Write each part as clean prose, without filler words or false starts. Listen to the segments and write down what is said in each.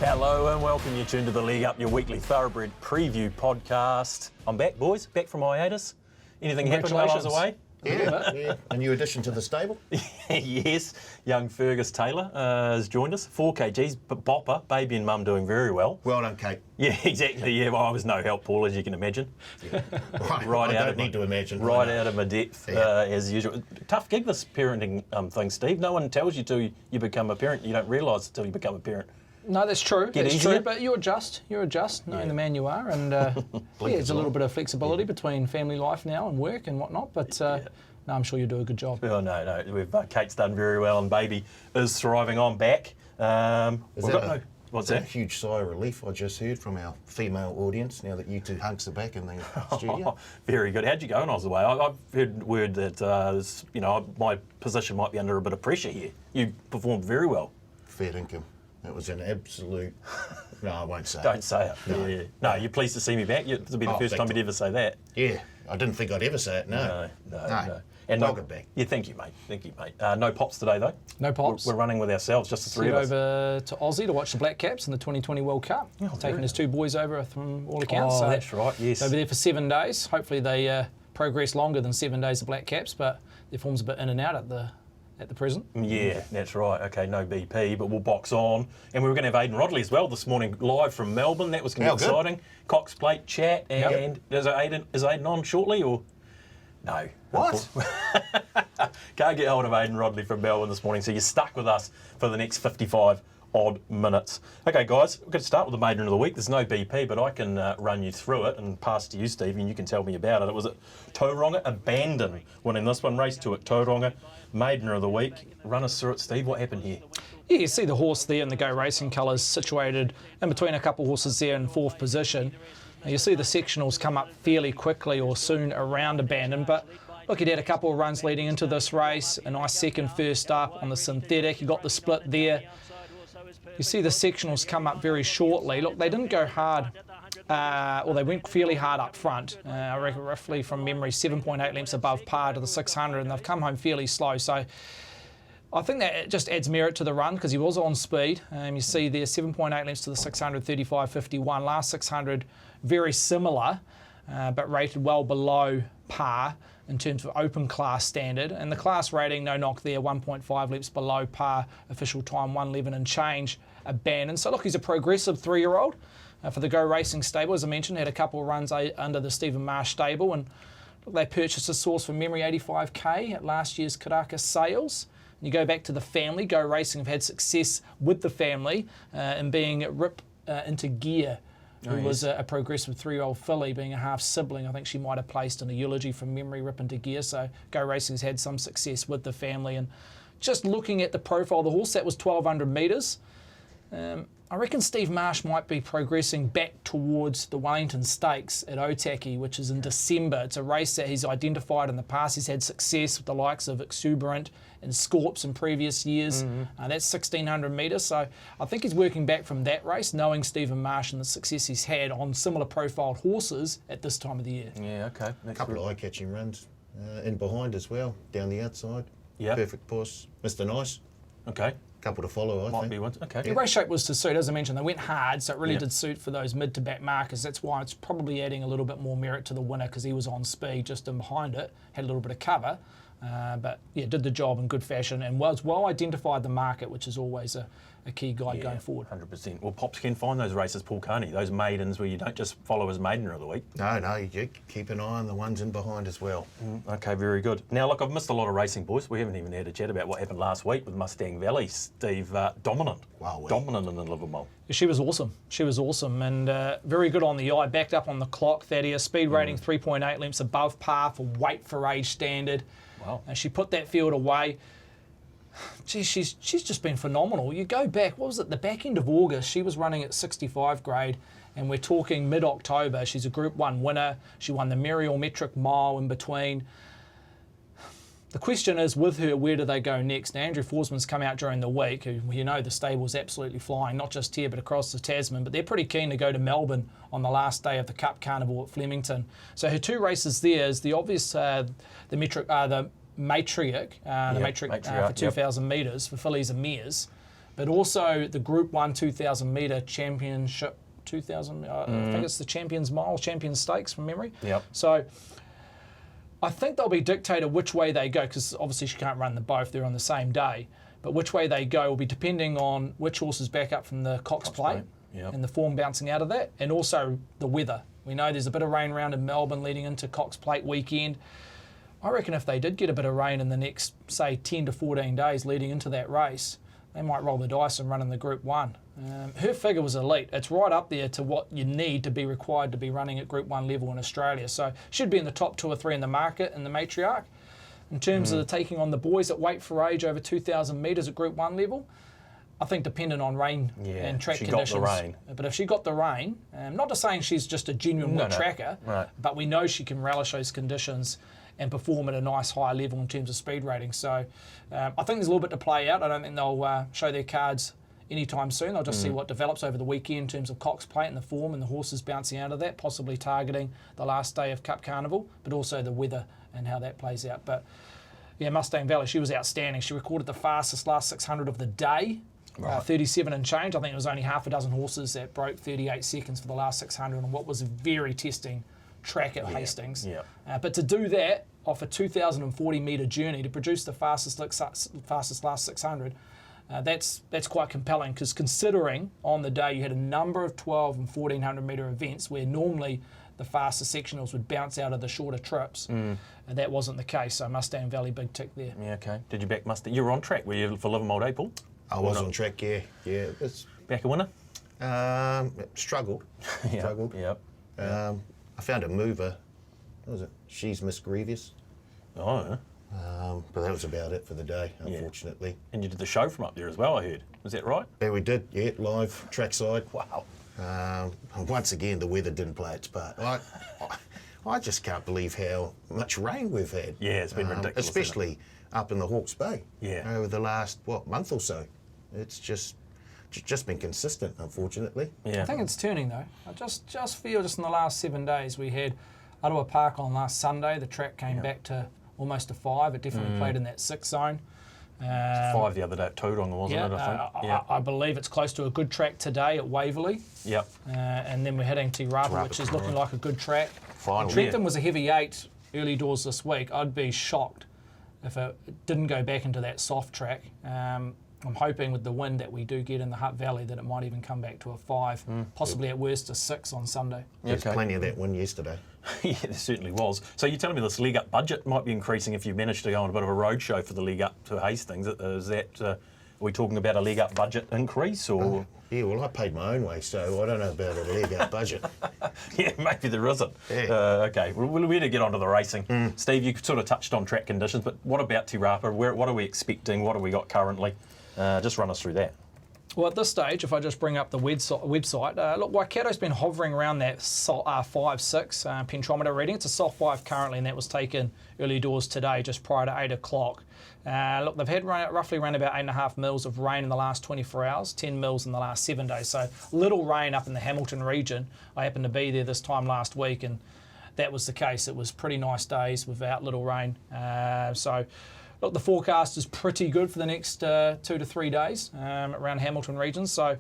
Hello and welcome. You tuned to the League Up, your weekly thoroughbred preview podcast. I'm back, boys, back from hiatus. Anything happened while I was away? Yeah. A new addition to the stable. Yes, young Fergus Taylor has joined us. 4 kgs, but bopper, baby and mum doing very well. Well done, Kate. Yeah, exactly. Yeah, well, I was no help, Paul, as you can imagine. Right I don't need to imagine. Right out of my depth, as usual. Tough gig, this parenting thing, Steve. No one tells you till you become a parent. You don't realise until you become a parent. No, that's true. Get that's easier. true. But you adjust, knowing the man you are, and there's a little bit of flexibility between family life now and work and whatnot. But no, I'm sure you do a good job. Oh no, we've Kate's done very well, and baby is thriving. I'm back. What's that? A huge sigh of relief I just heard from our female audience now that you two hunks are back in the studio. Very good. How'd you go when I was away? I've heard word that my position might be under a bit of pressure here. You performed very well. Fair income. It was an absolute... No, I won't say Don't say it. No. Yeah. No, you're pleased to see me back? It'll be the first time you'd ever say that. Yeah, I didn't think I'd ever say it, no. And welcome back. Yeah, thank you, mate. No pops today, though. No pops. We're running with ourselves, just the three of us. Over to Aussie to watch the Black Caps in the 2020 World Cup. Taking his two boys over from all accounts. Oh, so that's right, yes. They'll be there for 7 days. Hopefully they progress longer than 7 days of Black Caps, but their form's a bit in and out at the present. Yeah, that's right. Okay, no BP, but we'll box on. And we were going to have Aidan Rodley as well this morning, live from Melbourne. That was going to be exciting. Cox Plate chat. And is Aidan on shortly or? No. What? Can't get hold of Aidan Rodley from Melbourne this morning, so you're stuck with us for the next 55 odd minutes. Okay, guys, we're going to start with the maiden of the week. There's no BP, but I can run you through it and pass to you, Steve, and you can tell me about it. It was at Tauranga Abandon winning this one. Race 2 at Tauranga, maiden of the week. Run us through it, Steve. What happened here? Yeah, you see the horse there in the Go Racing colours situated in between a couple of horses there in 4th position. Now, you see the sectionals come up fairly quickly or soon around Abandon, but look, he'd had a couple of runs leading into this race. A nice second first up on the synthetic. He got the split there. You see the sectionals come up very shortly. Look, they didn't go hard, they went fairly hard up front. I reckon roughly from memory 7.8 lengths above par to the 600, and they've come home fairly slow. So I think that just adds merit to the run because he was on speed. You see there 7.8 lengths to the 600, 35.51. Last 600, very similar, but rated well below par in terms of open class standard. And the class rating, no knock there, 1.5 lengths below par, official time 1:11 and change, Abandon. So look, he's a progressive 3-year-old for the Go Racing stable. As I mentioned, had a couple of runs under the Stephen Marsh stable, and look, they purchased a source for memory 85k at last year's Caracas sales. And you go back to the family, Go Racing have had success with the family in being Rip into Gear, who was a progressive 3-year-old filly, being a half sibling. I think she might have placed in a eulogy from memory, Rip into Gear. So Go Racing's had some success with the family. And just looking at the profile of the horse, that was 1,200 metres. I reckon Steve Marsh might be progressing back towards the Wellington Stakes at Otaki, which is in December. It's a race that he's identified in the past. He's had success with the likes of Exuberant and Scorps in previous years. That's 1,600 metres. So I think he's working back from that race, knowing Stephen Marsh and the success he's had on similar profiled horses at this time of the year. Yeah, okay. A couple of eye-catching runs in behind as well, down the outside. Yeah. Perfect puss. Mr. Nice. Okay. Couple to follow, I think. Might be one. Okay. The race shape was to suit, as I mentioned. They went hard, so it really did suit for those mid to back markers. That's why it's probably adding a little bit more merit to the winner because he was on speed just in behind it, had a little bit of cover. But yeah, did the job in good fashion and was well identified the market, which is always a key guide going forward. 100%. Well, Pops can find those races, Paul Carney, those maidens where you don't just follow as maiden of the week. No, you keep an eye on the ones in behind as well. Okay, very good. Now, look, I've missed a lot of racing, boys. We haven't even had a chat about what happened last week with Mustang Valley. Steve, dominant. Wow. Dominant in the Livermore. She was awesome and very good on the eye, backed up on the clock, Thaddeus. Speed rating 3.8 lengths above par for weight for age standard. Wow. She put that field away. Gee, she's just been phenomenal. You go back, what was it, the back end of August, she was running at 65 grade, and we're talking mid-October. She's a Group 1 winner. She won the Merial Metric Mile in between. The question is, with her, where do they go next? Now, Andrew Forsman's come out during the week, who, you know, the stable's absolutely flying, not just here, but across the Tasman, but they're pretty keen to go to Melbourne on the last day of the Cup Carnival at Flemington. So her two races there is the obvious, the Matriarch for 2,000 metres for fillies and mares, but also the Group 1 2,000 metre championship. 2,000, I think it's the Champions Mile, Champions Stakes from memory. Yep. So I think they'll be dictated which way they go, because obviously she can't run them both, they're on the same day. But which way they go will be depending on which horses back up from the Cox Plate Yep. and the form bouncing out of that, and also the weather. We know there's a bit of rain around in Melbourne leading into Cox Plate weekend. I reckon if they did get a bit of rain in the next, say, 10 to 14 days leading into that race, they might roll the dice and run in the Group 1. Her figure was elite. It's right up there to what you need to be required to be running at Group 1 level in Australia. So should be in the top 2 or 3 in the market in the Matriarch. In terms of taking on the boys at weight for age over 2,000 metres at Group 1 level, I think dependent on rain and track she conditions. got the rain. But if she got the rain, not to saying she's just a genuine wet tracker, right. but we know she can relish those conditions and perform at a nice high level in terms of speed rating. So I think there's a little bit to play out. I don't think they'll show their cards anytime soon. They'll just see what develops over the weekend in terms of Cox Plate and the form and the horses bouncing out of that, possibly targeting the last day of Cup Carnival, but also the weather and how that plays out. But yeah, Mustang Valley, she was outstanding. She recorded the fastest last 600 of the day. 37 and change. I think it was only half a dozen horses that broke 38 seconds for the last 600 on what was a very testing track at Hastings. Yeah. But to do that off a 2,040 metre journey to produce the fastest last 600, that's quite compelling, because considering on the day you had a number of 12 and 1,400 metre events where normally the faster sectionals would bounce out of the shorter trips. And that wasn't the case, so Mustang Valley, big tick there. Yeah, okay. Did you back Mustang? You were on track, were you, for Livermore April? I was on track, yeah. It's, Back a winner? struggled. Struggled. Yep. I found a mover. What was it? She's Miss Grievous. Oh, But that was about it for the day, unfortunately. and you did the show from up there as well, I heard. Was that right? Yeah, we did, live, trackside. Wow. Once again, the weather didn't play its part. I just can't believe how much rain we've had. Yeah, it's been ridiculous, especially up in the Hawke's Bay. Yeah. Over the last, month or so. It's just been consistent, unfortunately. Yeah. I think it's turning though. I just feel just in the last 7 days we had Ottawa Park on last Sunday. The track came back to almost a 5. It definitely played in that 6 zone. 5 the other day at Tauranga, wasn't it, I think? I believe it's close to a good track today at Waverley. Yep. And then we're heading to Rapa, which is looking like a good track. Finally. Trentham was a heavy 8 early doors this week. I'd be shocked if it didn't go back into that soft track. I'm hoping with the wind that we do get in the Hutt Valley that it might even come back to a 5, possibly at worst a 6 on Sunday. There's plenty of that wind yesterday. Yeah, there certainly was. So you're telling me this League Up budget might be increasing if you manage to go on a bit of a road show for the League Up to Hastings. Is that, are we talking about a League Up budget increase or? Yeah, well, I paid my own way, so I don't know about a leg up budget. Yeah, maybe there isn't. Yeah. Okay, well, we'll better get onto the racing. Steve, you sort of touched on track conditions, but what about Te Rapa? What are we expecting? What have we got currently? Just run us through that. Well, at this stage, if I just bring up the website, look, Waikato's been hovering around that 5-6 pentometer reading. It's a soft 5 currently, and that was taken early doors today, just prior to 8 o'clock. Look, they've had roughly around about 8.5 mils of rain in the last 24 hours, 10 mils in the last 7 days. So little rain up in the Hamilton region. I happened to be there this time last week, and that was the case. It was pretty nice days without little rain. Look, the forecast is pretty good for the next 2 to 3 days around Hamilton region. So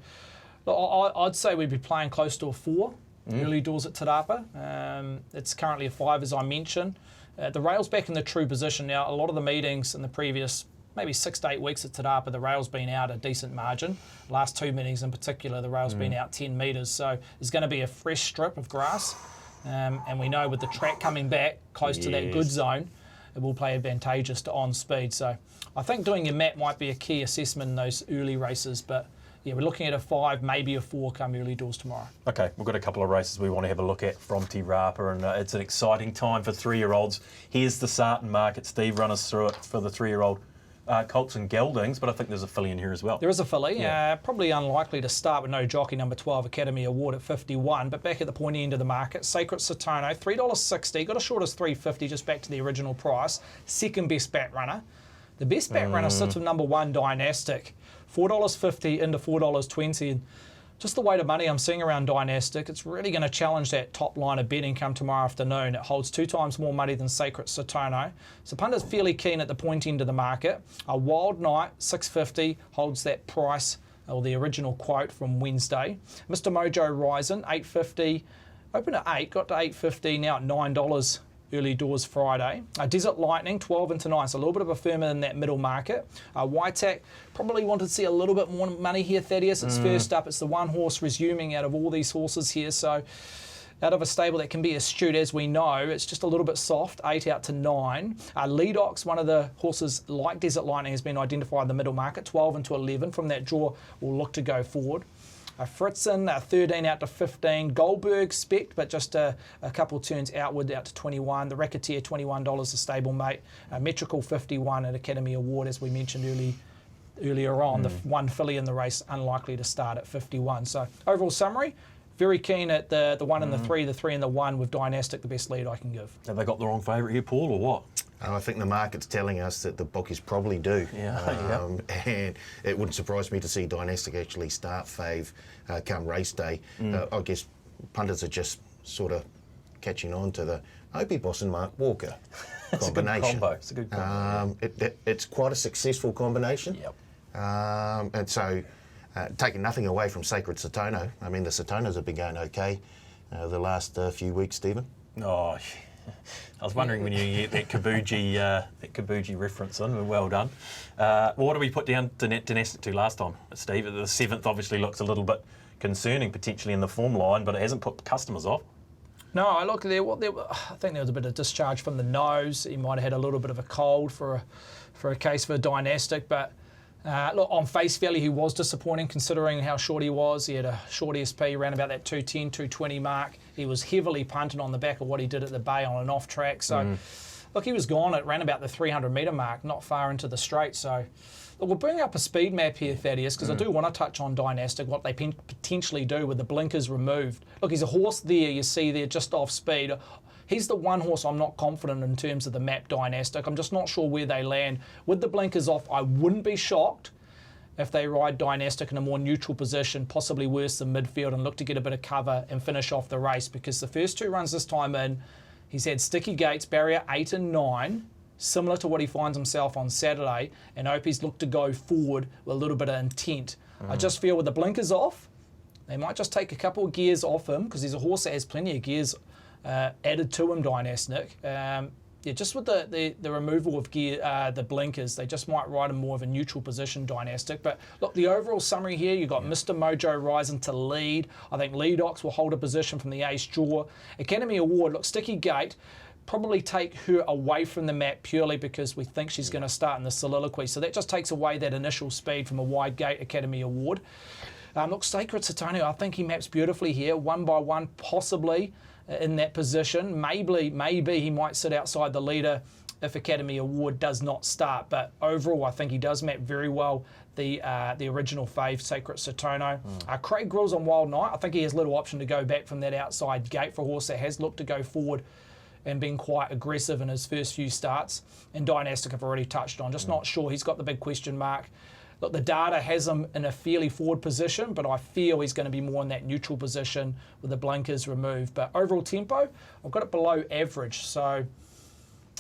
look, I'd say we'd be playing close to a 4 early doors at Te Rapa. It's currently a 5, as I mentioned. The rail's back in the true position now. A lot of the meetings in the previous maybe 6 to 8 weeks at Te Rapa, the rail's been out a decent margin. Last 2 meetings in particular, the rail's been out 10 metres. So there's going to be a fresh strip of grass. And we know with the track coming back close to that good zone, it will play advantageous to on speed. So I think doing your map might be a key assessment in those early races. But yeah, we're looking at a 5, maybe a 4 come early doors tomorrow. Okay, we've got a couple of races we want to have a look at from Te Rapa, and it's an exciting time for 3-year-olds. Here's the Sarton market. Steve, run us through it for the 3-year-old colts and geldings, but I think there's a filly in here as well. There is a filly, probably unlikely to start with no jockey, number 12, Academy Award at 51, but back at the pointy end of the market, Sacred Satono, $3.60, got as short as $3.50, just back to the original price. Second best bat runner. The best bat runner sits with number 1, Dynastic, $4.50 into $4.20. And just the weight of money I'm seeing around Dynastic, it's really going to challenge that top line of betting come tomorrow afternoon. It holds 2 times more money than Sacred Satono. So punter's fairly keen at the point end of the market. A Wild Night, $6.50, holds that price or the original quote from Wednesday. Mr. Mojo Rising, $8.50, opened at $8, got to $8.50, now at $9 early doors Friday. Desert Lightning, 12 into 9, so a little bit of a firmer in that middle market. Waitak probably wanted to see a little bit more money here, Thaddeus. It's first up. It's the one horse resuming out of all these horses here, so out of a stable that can be astute, as we know. It's just a little bit soft, 8 out to 9. Leadox, one of the horses like Desert Lightning, has been identified in the middle market, 12 into 11. From that draw, will look to go forward. Fritzen, 13 out to 15. Goldberg, spec, but just a couple turns outward out to 21. The Racketeer, $21, a stablemate. Metrical, 51 at Academy Award, as we mentioned earlier on. The one filly in the race, unlikely to start at 51. So overall summary, very keen at the 1 and the 3 and the 1 with Dynastic, the best lead I can give. Have they got the wrong favourite here, Paul, or what? I think the market's telling us that the bookies probably do. And it wouldn't surprise me to see Dynastic actually start fave come race day. I guess punters are just sort of catching on to the Opie Boss and Mark Walker combination. It's a good combo. It's quite a successful combination. Yep. And so, taking nothing away from Sacred Satono, I mean, the Satonos have been going okay the last few weeks, Stephen. Oh, I was wondering when you get that Kabuji reference in. Well done. What did we put down Dynastic to last time, Steve? The 7th obviously looks a little bit concerning potentially in the form line, but it hasn't put customers off. No, I look there. I think there was a bit of discharge from the nose. He might have had a little bit of a cold for a case for Dynastic, but look, on face value, he was disappointing considering how short he was. He had a short SP around about that 210, 220 mark. He was heavily punted on the back of what he did at the Bay on an off track. So, look, he was gone at around about the 300 metre mark, not far into the straight. So, look, we'll bring up a speed map here, Thaddeus, because I do want to touch on Dynastic, what they potentially do with the blinkers removed. Look, he's a horse there, you see there, just off speed. He's the one horse I'm not confident in terms of the map Dynastic. I'm just not sure where they land. With the blinkers off, I wouldn't be shocked if they ride Dynastic in a more neutral position, possibly worse than midfield, and look to get a bit of cover and finish off the race, because the first 2 runs this time in, he's had sticky gates, barrier 8 and 9, similar to what he finds himself on Saturday, and Opie's looked to go forward with a little bit of intent. I just feel with the blinkers off, they might just take a couple of gears off him, because he's a horse that has plenty of gears added to him, Dynastic. Just with the removal of gear, the blinkers, they just might ride him more of a neutral position, Dynastic. But look, the overall summary here, you've got Mr. Mojo Rising to lead. I think Leadox will hold a position from the ace draw. Academy Award, look, sticky gate, probably take her away from the map purely because we think she's going to start in the soliloquy. So that just takes away that initial speed from a wide gate Academy Award. Look, Sacred Satono, I think he maps beautifully here, 1 by 1, possibly in that position. Maybe he might sit outside the leader if Academy Award does not start. But overall, I think he does map very well the original fave, Sacred Satono. Craig Grylls on Wild Knight, I think he has little option to go back from that outside gate for a horse that has looked to go forward and been quite aggressive in his first few starts. And Dynastic I've already touched on. Just not sure. He's got the big question mark. Look, the data has him in a fairly forward position, but I feel he's going to be more in that neutral position with the blinkers removed. But overall tempo, I've got it below average. So,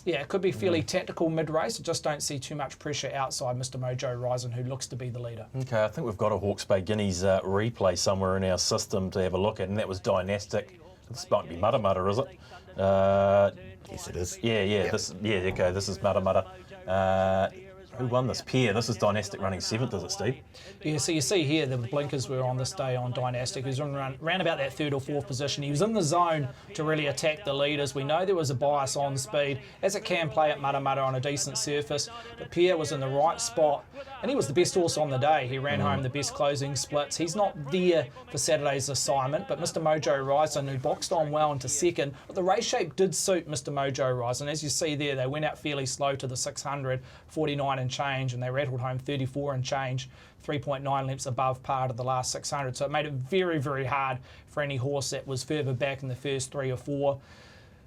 yeah, it could be fairly tactical mid-race. I just don't see too much pressure outside Mr. Mojo Rising, who looks to be the leader. Okay, I think we've got a Hawke's Bay Guineas replay somewhere in our system to have a look at, and that was Dynastic. This might be Mudda Mudda, is it? Yes, it is. Yeah. Yep. Okay, this is Mudda Mudda. Who won this? Pierre. This is Dynastic running 7th, is it, Steve? Yeah, so you see here the blinkers were on this day on Dynastic. He was around about that 3rd or 4th position. He was in the zone to really attack the leaders. We know there was a bias on speed, as it can play at Mudda Mudda on a decent surface, but Pierre was in the right spot, and he was the best horse on the day. He ran home the best closing splits. He's not there for Saturday's assignment, but Mr. Mojo Rising, who boxed on well into 2nd, but the race shape did suit Mr. Mojo Rising. As you see there, they went out fairly slow to the 600, 49 and change, and they rattled home 34 and change, 3.9 lengths above par to the last 600. So it made it very, very hard for any horse that was further back in the first 3 or 4.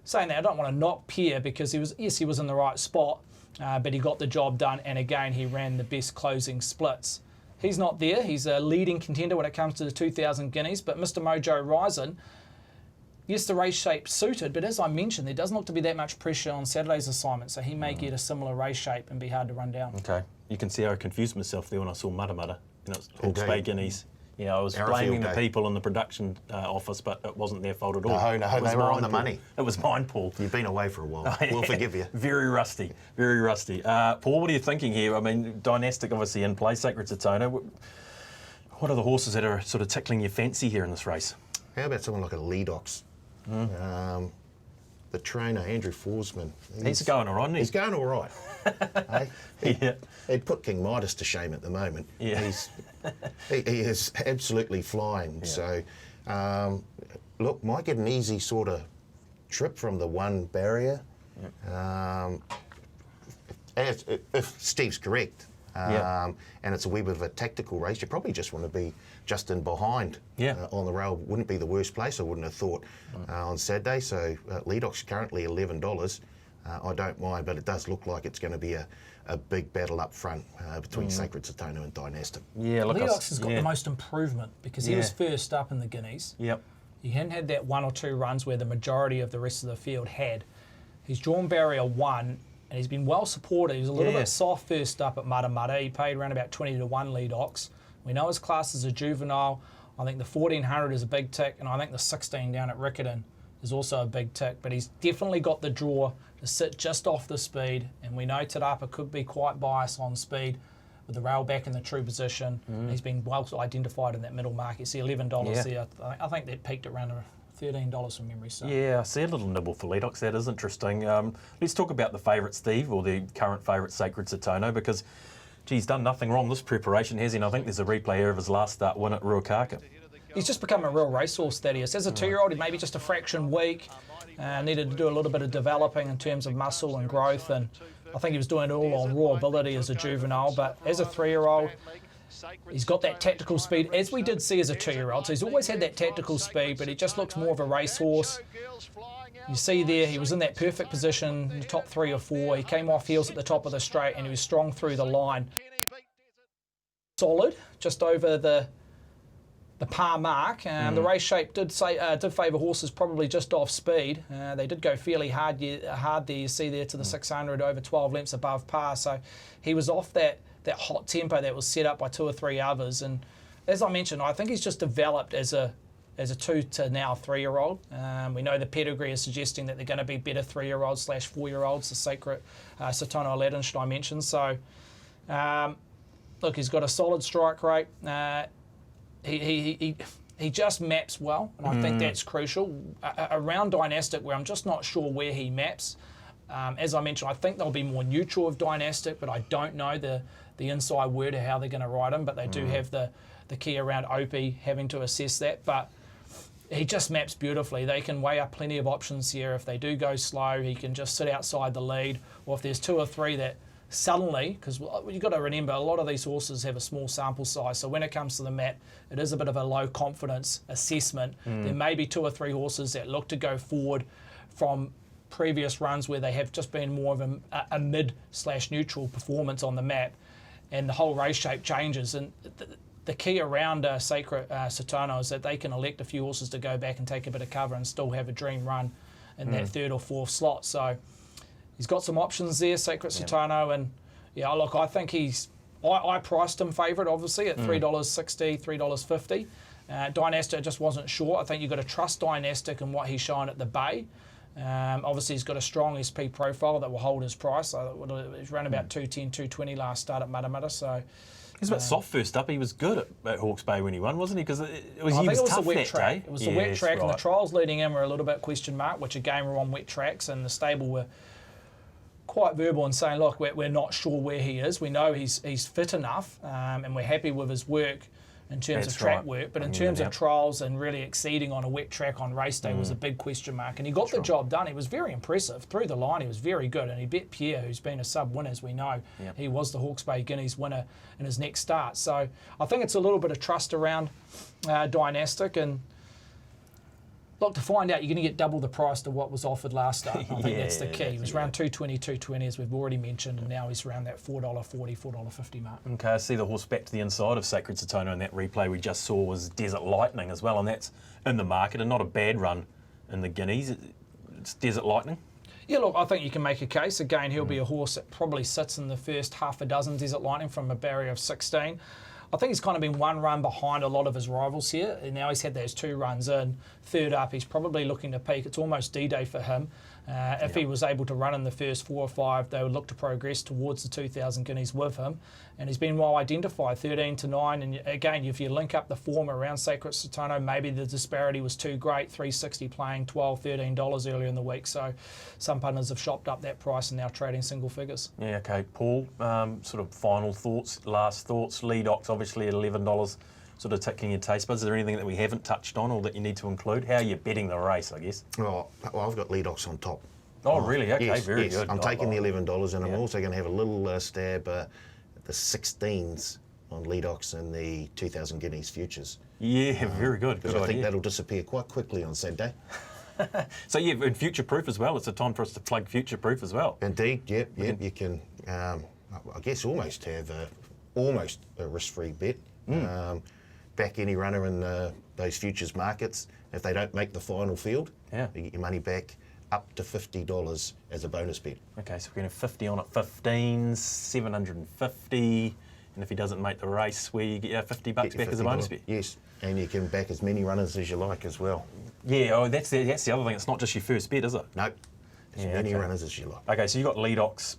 Saying that, I don't want to knock Pierre because he was in the right spot, but he got the job done, and again, he ran the best closing splits. He's not there. He's a leading contender when it comes to the 2,000 guineas, but Mr. Mojo Rising, yes, the race shape suited, but as I mentioned, there doesn't look to be that much pressure on Saturday's assignment, so he may get a similar race shape and be hard to run down. Okay. You can see how I confused myself there when I saw Mudda Mudda. Hawke's Bay Indeed. Guineas. Yeah, I was Arrowfield blaming the Day. people in the production office, but it wasn't their fault at all. No, It was they were on mine, the Paul. money. It was mine, Paul. You've been away for a while. We'll forgive you. Very rusty, very rusty. Paul, what are you thinking here? I mean, Dynastic obviously in play, Sacred Satona. What are the horses that are sort of tickling your fancy here in this race? How about someone like a Leadox? The trainer, Andrew Forsman. He's going all right, isn't he? He's going all right. Yeah. He'd put King Midas to shame at the moment. Yeah. He is absolutely flying. Yeah. So, look, might get an easy sort of trip from the one barrier. If Steve's correct, Yeah. and it's a wee bit of a tactical race, you probably just want to be just in behind on the rail. Wouldn't be the worst place, I wouldn't have thought, on Saturday. So Leadox currently $11. I don't mind, but it does look like it's going to be a big battle up front between Sacred Satona and Dynastic. Yeah, look, Leadox has got the most improvement because he was first up in the Guineas. Yep. He hadn't had that one or two runs where the majority of the rest of the field had. He's drawn barrier 1 and he's been well supported. He was a little bit soft first up at Mudda Mudda. He paid around about 20 to 1 Leadox. We know his class is a juvenile. I think the 1400 is a big tick, and I think the 16 down at Riccarton is also a big tick. But he's definitely got the draw to sit just off the speed, and we know Te Rapa could be quite biased on speed with the rail back in the true position. He's been well identified in that middle market. You see $11 there. I think that peaked at around $13 from memory. So. Yeah, I see a little nibble for Leadox. That is interesting. Let's talk about the favourite, Steve, or the current favourite, Sacred Satona, because, gee, he's done nothing wrong this preparation, has he? And I think there's a replay here of his last start win at Ruakaka. He's just become a real racehorse, Thaddeus. As a 2-year-old, he may be just a fraction weak. Needed to do a little bit of developing in terms of muscle and growth, and I think he was doing it all on raw ability as a juvenile. But as a 3-year-old, he's got that tactical speed, as we did see as a 2-year-old. So he's always had that tactical speed, but he just looks more of a racehorse. You see there, he was in that perfect position, in the top 3 or 4. He came off heels at the top of the straight, and he was strong through the line. Solid, just over the par mark. The race shape did favour horses probably just off speed. They did go fairly hard there, you see there, to the 600, over 12 lengths above par. So he was off that hot tempo that was set up by 2 or 3 others. And as I mentioned, I think he's just developed as a 2 to now 3-year-old. We know the pedigree is suggesting that they're going to be better 3-year-olds / 4-year-olds, the Sacred Satona Aladdin should I mention. So look, he's got a solid strike rate. He just maps well, and I think that's crucial. Around Dynastic, where I'm just not sure where he maps. As I mentioned, I think they'll be more neutral of Dynastic, but I don't know the inside word of how they're going to ride him. But they do have the key around Opie having to assess that. But he just maps beautifully. They can weigh up plenty of options here. If they do go slow, he can just sit outside the lead. Or if there's 2 or 3 that suddenly, because you've got to remember, a lot of these horses have a small sample size. So when it comes to the mat, it is a bit of a low confidence assessment. There may be 2 or 3 horses that look to go forward from previous runs where they have just been more of a mid/neutral performance on the map, and the whole race shape changes. And the key around Sacred Satona is that they can elect a few horses to go back and take a bit of cover and still have a dream run in that 3rd or 4th slot. So he's got some options there, Sacred Satona, and yeah, look, I think I priced him favourite, obviously, at $3.60, $3.50. Dynastic just wasn't sure. I think you've got to trust Dynastic and what he's shown at the Bay. Obviously, he's got a strong SP profile that will hold his price. He's run about 210, 220 last start at Mudda Mudda, so... He was a bit soft first up. He was good at Hawke's Bay when he won, wasn't he? Because he was tough the wet that track. day. It was the wet track, and the trials leading in were a little bit question mark, which again were on wet tracks, and the stable were quite verbal in saying, look, we're not sure where he is. We know he's fit enough, and we're happy with his work in terms of track work, but in terms of trials and really exceeding on a wet track on race day was a big question mark. And he got the job done. He was very impressive. Through the line, he was very good. And he beat Pierre, who's been a sub-winner, as we know. Yep. He was the Hawke's Bay Guineas winner in his next start. So I think it's a little bit of trust around Dynastic. And look, to find out, you're going to get double the price to what was offered last start. I think that's the key. He was around $2.20, as we've already mentioned, and now he's around that $4.40, $4.50 mark. Okay, I see the horse back to the inside of Sacred Satona, and that replay we just saw was Desert Lightning as well, and that's in the market and not a bad run in the Guineas. It's Desert Lightning. Yeah, look, I think you can make a case. Again, he'll be a horse that probably sits in the first half a dozen Desert Lightning from a barrier of 16. I think he's kind of been one run behind a lot of his rivals here. And now he's had those 2 runs in. Third up, he's probably looking to peak. It's almost D-Day for him. If he was able to run in the first 4 or 5, they would look to progress towards the 2,000 guineas with him. And he's been well identified, 13 to 9. And again, if you link up the form around Sacred Satono, maybe the disparity was too great. $3.60 playing, $12, $13 earlier in the week. So some punters have shopped up that price and now trading single figures. Yeah, okay. Paul, sort of final thoughts, last thoughts. Leadox obviously at $11, sort of tickling your taste buds. Is there anything that we haven't touched on or that you need to include? How are you betting the race, I guess? Well, I've got Leadox on top. Oh, really? Okay, yes, very yes. good. I'm taking the $11 and I'm Yeah. also going to have a little stab at the 16s on Leadox and the 2,000 guineas futures. Yeah, very good. Because Good I think idea. that'll disappear quite quickly on Saturday. So yeah, and future-proof as well. It's a time for us to plug future-proof as well. Indeed, yep. You can, I guess, almost have almost a risk-free bet. Back any runner in those futures markets. If they don't make the final field, Yeah. you get your money back up to $50 as a bonus bet. Okay, so we're going to have 50 on at 15s, 750, and if he doesn't make the race, we get $50 Get your back as a bonus $50. bet. Yes, and you can back as many runners as you like as well. Yeah, oh, that's the other thing. It's not just your first bet, is it? No, as Yeah, many okay. runners as you like. Okay, so you got Leadox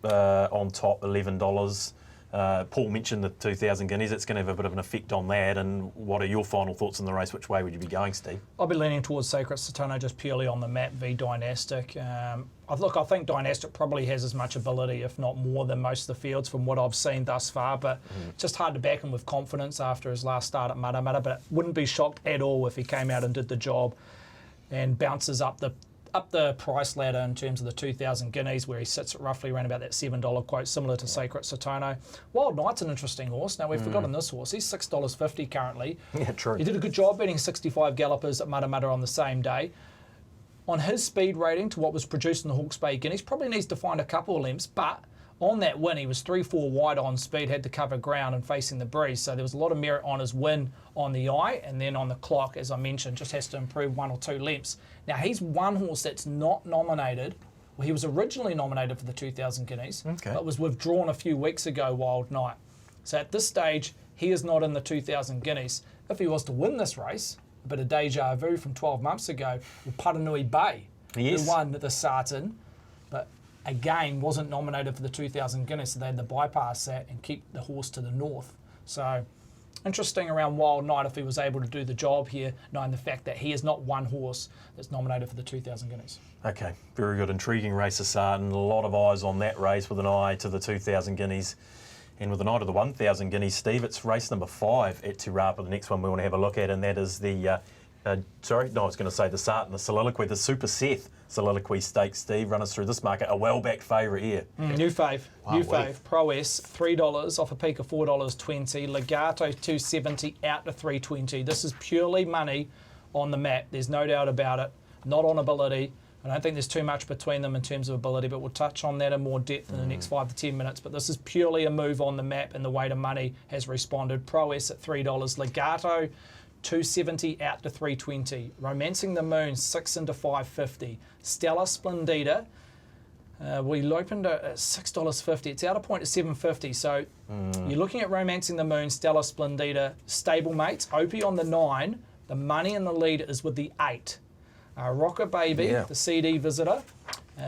on top, $11. Paul mentioned the 2,000 guineas. It's going to have a bit of an effect on that. And what are your final thoughts on the race? Which way would you be going, Steve? I'll be leaning towards Sacred Satono just purely on the map v Dynastic. I think Dynastic probably has as much ability, if not more, than most of the fields from what I've seen thus far. But just hard to back him with confidence after his last start at Matamata. But wouldn't be shocked at all if he came out and did the job and bounces up the price ladder in terms of the 2,000 guineas, where he sits at roughly around about that $7 quote, similar to Sacred Satono. Wild Knight's an interesting horse. Now, we've forgotten this horse. He's $6.50 currently. Yeah, true. He did a good job beating 65 gallopers at Matamata on the same day. On his speed rating to what was produced in the Hawke's Bay Guineas, probably needs to find a couple of lengths, but on that win, he was 3-4 wide on speed, had to cover ground and facing the breeze. So there was a lot of merit on his win on the eye, and then on the clock, as I mentioned, just has to improve 1 or 2 lengths. Now, he's one horse that's not nominated. Well, he was originally nominated for the 2,000 guineas, Okay. but was withdrawn a few weeks ago, Wild Knight. So at this stage, he is not in the 2,000 guineas. If he was to win this race, a bit of deja vu from 12 months ago, with Paranui Bay, Yes. who won the Sarton, but again wasn't nominated for the 2,000 Guineas, so they had to bypass that and keep the horse to the north. So interesting around Wild Knight if he was able to do the job here, knowing the fact that he is not one horse that's nominated for the 2,000 Guineas. Okay, very good. Intriguing race, Sarton. A lot of eyes on that race with an eye to the 2,000 guineas. And with an eye to the 1,000 guineas, Steve, it's race number 5 at Te Rapa, the next one we want to have a look at, and that is the, I was going to say the Sarton, the Soliloquy, the Super Seth Soliloquy Stakes. Steve, run us through this market, a well-backed favourite here. New fave, Wow, new well. fave. Pro S, $3 off a peak of $4.20. Legato $2.70 out to $3.20. This is purely money on the map. There's no doubt about it. Not on ability. I don't think there's too much between them in terms of ability, but we'll touch on that in more depth in the next 5 to 10 minutes. But this is purely a move on the map, and the weight of money has responded. Pro S at $3. Legato $2.70 out to $3.20. Romancing the Moon 6 into $5.50. Stella Splendida. We opened at $6.50. It's out of point at $7.50. So you're looking at Romancing the Moon, Stella Splendida, stablemates. Opie on the 9. The money in the lead is with the 8. Rocker Baby, Yeah. the CD visitor.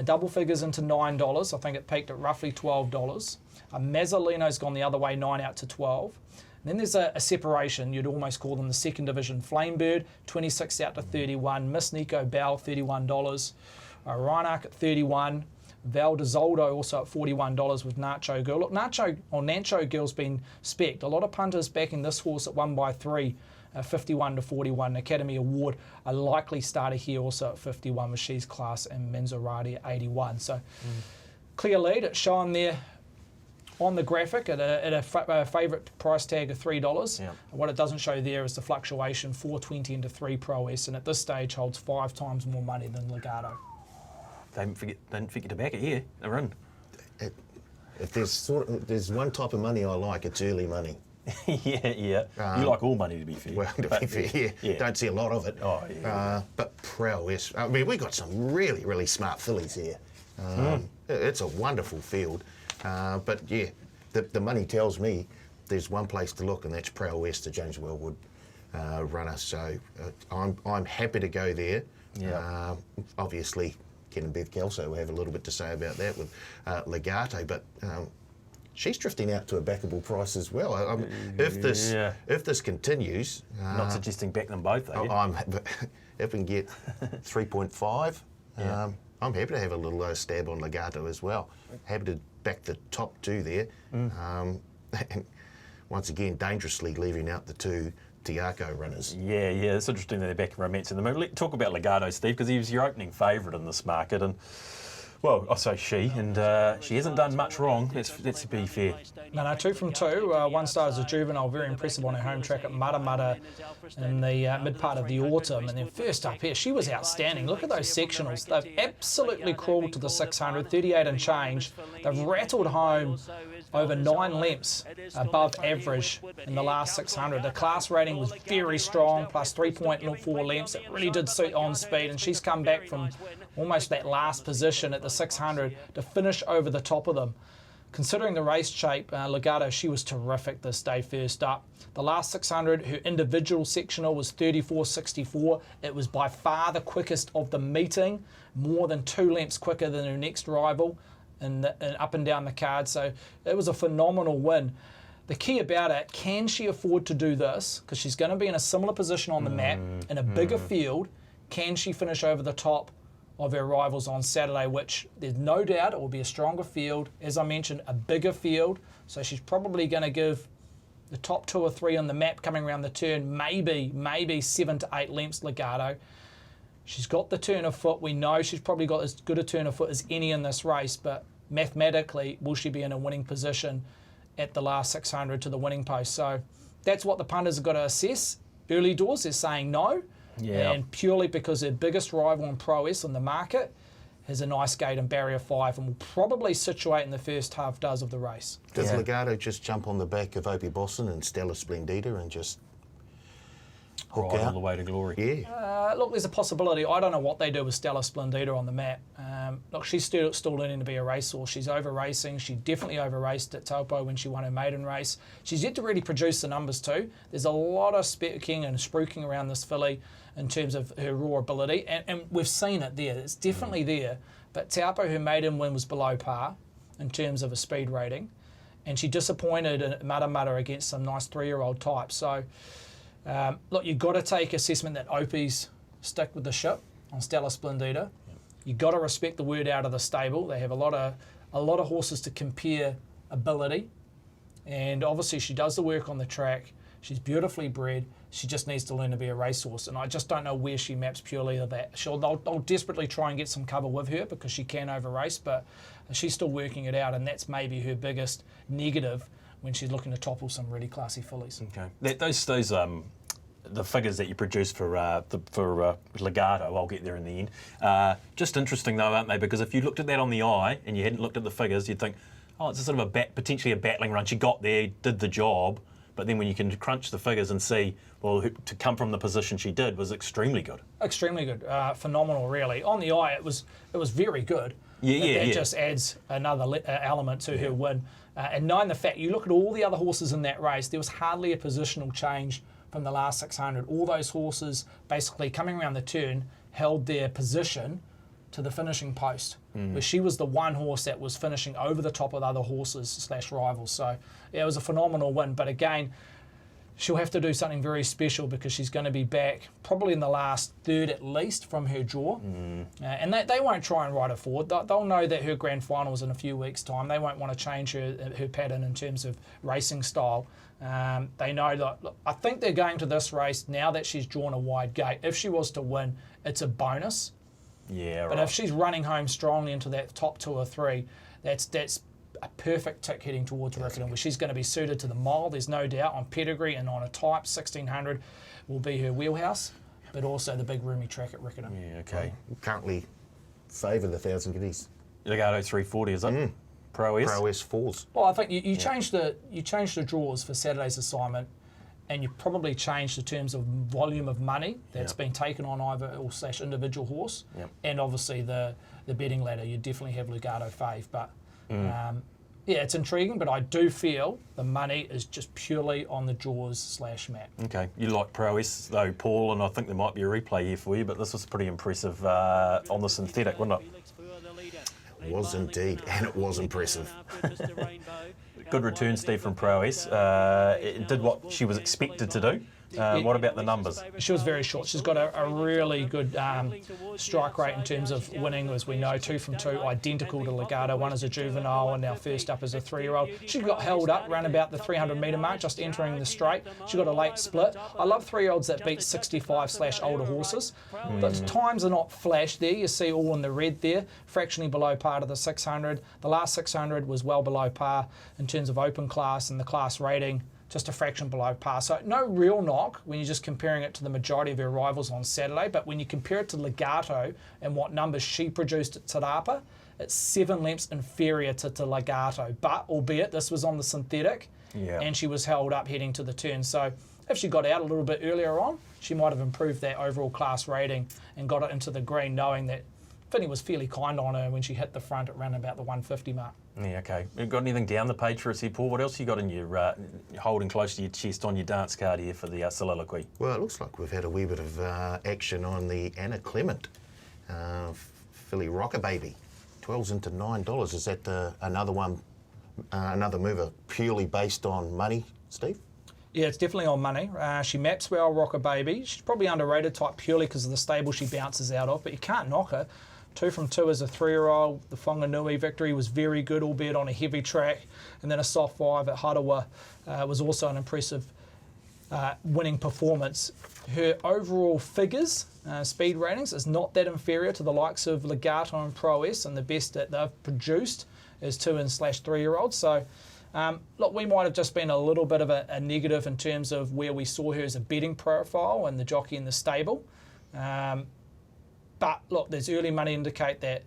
Double figures into $9. I think it peaked at roughly $12. Mazzolino's gone the other way, 9 out to 12. And then there's a separation. You'd almost call them the second division. Flamebird, 26 out to 31. Miss Nico Bell, $31. Reinach at 31. Val Desoldo also at $41 with Nacho Girl. Look, Nacho Girl's been specced. A lot of punters backing this horse at 1x3. 51 to 41. Academy Award, a likely starter here also at 51 with She's Class and Menzorati at 81. So clear lead. It's shown there on the graphic at a favourite price tag of $3. Yeah. What it doesn't show there is the fluctuation, 420 into 3 Pro S, and at this stage holds 5 times more money than Legato. Don't forget to back it here. They're in. If there's one type of money I like, it's early money. yeah. You like all money, to be fair. Well, to be fair, yeah, don't see a lot of it. Oh, yeah. But Pro S, I mean, we got some really, really smart fillies here. It's a wonderful field. But yeah, the money tells me there's one place to look, and that's Prowess, the James Wellwood runner. So I'm happy to go there. Yeah. Obviously, Ken and Bev Kelso will have a little bit to say about that with Legato, but she's drifting out to a backable price as well. If this continues, Not suggesting back them both, though. If we can get 3.5, I'm happy to have a little stab on Legato as well. Happy to back the top two there. And once again, dangerously leaving out the two Tiako runners. Yeah, it's interesting that they're back in romance in the moment. Let's talk about Legato, Steve, because he was your opening favourite in this market, and well, I say she, and she hasn't done much wrong. Let's be fair. No, 2 from 2. One star as a juvenile, very impressive on her home track at Mudda in the mid part of the autumn. And then first up here, she was outstanding. Look at those sectionals. They've absolutely crawled to the 600, 38 and change. They've rattled home over 9 lengths above average in the last 600. The class rating was very strong, plus 3.4 lengths. It really did suit on speed, and she's come back from almost that last position at the 600 to finish over the top of them. Considering the race shape, Legato, she was terrific this day first up. The last 600, her individual sectional was 34.64. It was by far the quickest of the meeting, more than 2 lengths quicker than her next rival and up and down the card. So it was a phenomenal win. The key about it, can she afford to do this? Because she's going to be in a similar position on the map, in a bigger field. Can she finish over the top of her rivals on Saturday, which there's no doubt it will be a stronger field. As I mentioned, a bigger field. So she's probably going to give the top 2 or 3 on the map coming around the turn, maybe 7 to 8 lengths Legato. She's got the turn of foot. We know she's probably got as good a turn of foot as any in this race, but mathematically, will she be in a winning position at the last 600 to the winning post? So that's what the punters have got to assess. Early doors, they're saying no. Yeah. And purely because their biggest rival in Prowess on the market has a nice gate in barrier 5 and will probably situate in the first half does of the race. Does Legato just jump on the back of Opie Boston and Stella Splendida and just hook Right out? all the way to glory. Yeah. Look, there's a possibility. I don't know what they do with Stella Splendida on the map. Look, she's still learning to be a racehorse. She's over racing. She definitely over raced at Taupo when she won her maiden race. She's yet to really produce the numbers too. There's a lot of specking and spruiking around this filly in terms of her raw ability, and we've seen it there. It's definitely there. But Taupo, her maiden win, was below par in terms of a speed rating, and she disappointed at Mudda against some nice 3-year-old types. So, look, you've got to take assessment that Opie's stick with the ship on Stella Splendida. You've got to respect the word out of the stable. They have a lot of horses to compare ability, and obviously she does the work on the track. She's beautifully bred. She just needs to learn to be a racehorse, and I just don't know where she maps purely to that. They'll desperately try and get some cover with her because she can over race, but she's still working it out, and that's maybe her biggest negative when she's looking to topple some really classy fillies. Okay. Those the figures that you produced for Legato, I'll get there in the end. Just interesting though, aren't they? Because if you looked at that on the eye and you hadn't looked at the figures, you'd think, oh, it's a sort of potentially a battling run. She got there, did the job, but then when you can crunch the figures and see, well, to come from the position she did was extremely good. Extremely good, phenomenal, really. On the eye, it was very good. It just adds another element to her win. And knowing the fact, you look at all the other horses in that race, there was hardly a positional change from the last 600. All those horses basically coming around the turn held their position to the finishing post, where she was the one horse that was finishing over the top of the other horses / rivals. So yeah, it was a phenomenal win. But again, she'll have to do something very special because she's going to be back probably in the last third at least from her draw. And they won't try and ride her forward. They'll know that her grand final is in a few weeks' time. They won't want to change her pattern in terms of racing style. They know that, look, I think they're going to this race now that she's drawn a wide gate. If she was to win, it's a bonus. Yeah, But if she's running home strongly into that top 2 or 3, that's a perfect tick heading towards Riccarton, where she's going to be suited to the mile. There's no doubt on pedigree and on a type. 1600 will be her wheelhouse, but also the big roomy track at Riccarton. Yeah, okay. Currently favour the 1,000 guineas. Legato 340, is it? Prowess? Prowess falls. Well, I think you changed the draws for Saturday's assignment, and you probably changed the terms of volume of money that's been taken on either or / individual horse, and obviously the betting ladder. You definitely have Legato fave, but Yeah, it's intriguing, but I do feel the money is just purely on the draws / map. Okay, you like Prowess though, Paul, and I think there might be a replay here for you, but this was pretty impressive on the synthetic, wasn't it? It was indeed, and it was impressive. Good return, Steve, from Prowess. It did what she was expected to do. What about the numbers? She was very short. She's got a really good strike rate in terms of winning, as we know, 2 from 2, identical to Legato. One is a juvenile and now first up as a 3-year-old. She got held up around about the 300-metre mark, just entering the straight. She got a late split. I love 3-year-olds that beat 65/older horses. The times are not flash there. You see all in the red there, fractionally below par to the 600. The last 600 was well below par in terms of open class and the class rating, just a fraction below par. So no real knock when you're just comparing it to the majority of her rivals on Saturday, but when you compare it to Legato and what numbers she produced at Te Rapa, it's 7 lengths inferior to Legato. But albeit this was on the synthetic, and she was held up heading to the turn. So if she got out a little bit earlier on, she might have improved that overall class rating and got it into the green, knowing that Finney was fairly kind on her when she hit the front at around about the 150 mark. Yeah, okay. You got anything down the page for us here, Paul? What else you got in your holding close to your chest on your dance card here for the soliloquy? Well, it looks like we've had a wee bit of action on the Anna Clement filly Rocker Baby. 12's into $9. Is that another one, another mover purely based on money, Steve? Yeah, it's definitely on money. She maps well, Rocker Baby. She's probably underrated type purely because of the stable she bounces out of, but you can't knock her. 2 from 2 as a 3-year-old. The Whanganui victory was very good, albeit on a heavy track. And then a soft 5 at Harawa was also an impressive winning performance. Her overall figures, speed ratings, is not that inferior to the likes of Legato and Prowess, and the best that they've produced is 2 and / 3-year-olds. So, look, we might have just been a little bit of a negative in terms of where we saw her as a betting profile and the jockey in the stable. But look, there's early money indicate that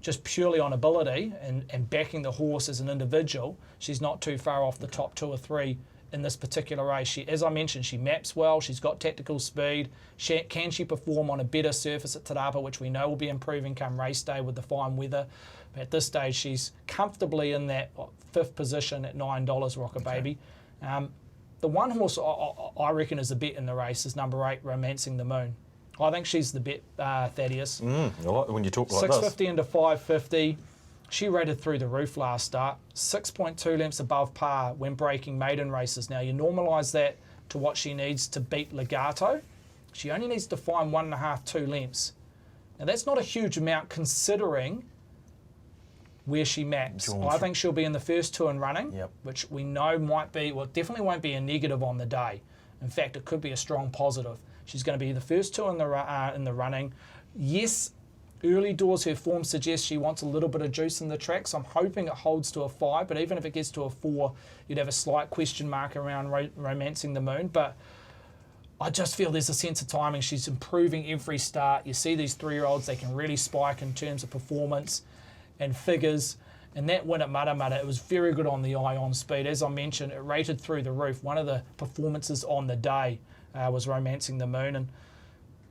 just purely on ability and backing the horse as an individual, she's not too far off the top 2 or 3 in this particular race. As I mentioned, she maps well, she's got tactical speed. Can she perform on a better surface at Te Rapa, which we know will be improving come race day with the fine weather? But at this stage, she's comfortably in that 5th position at $9, Rocker Baby. The one horse I reckon is a bet in the race is number 8, Romancing the Moon. I think she's the bet, Thaddeus. I like when you talk like 650 into 550. She rated through the roof last start. 6.2 lengths above par when breaking maiden races. Now, you normalise that to what she needs to beat Legato. She only needs to find 1.5, 2 lengths. Now, that's not a huge amount considering where she maps. I think she'll be in the first 2 and running, which we know might be, well, definitely won't be a negative on the day. In fact, it could be a strong positive. She's going to be the first 2 in the running. Yes, early doors, her form suggests she wants a little bit of juice in the track, so I'm hoping it holds to a 5, but even if it gets to a 4, you'd have a slight question mark around Romancing the Moon. But I just feel there's a sense of timing. She's improving every start. You see these 3-year-olds, they can really spike in terms of performance and figures. And that win at Matamata, it was very good on the eye on speed. As I mentioned, it rated through the roof. One of the performances on the day was Romancing the Moon. And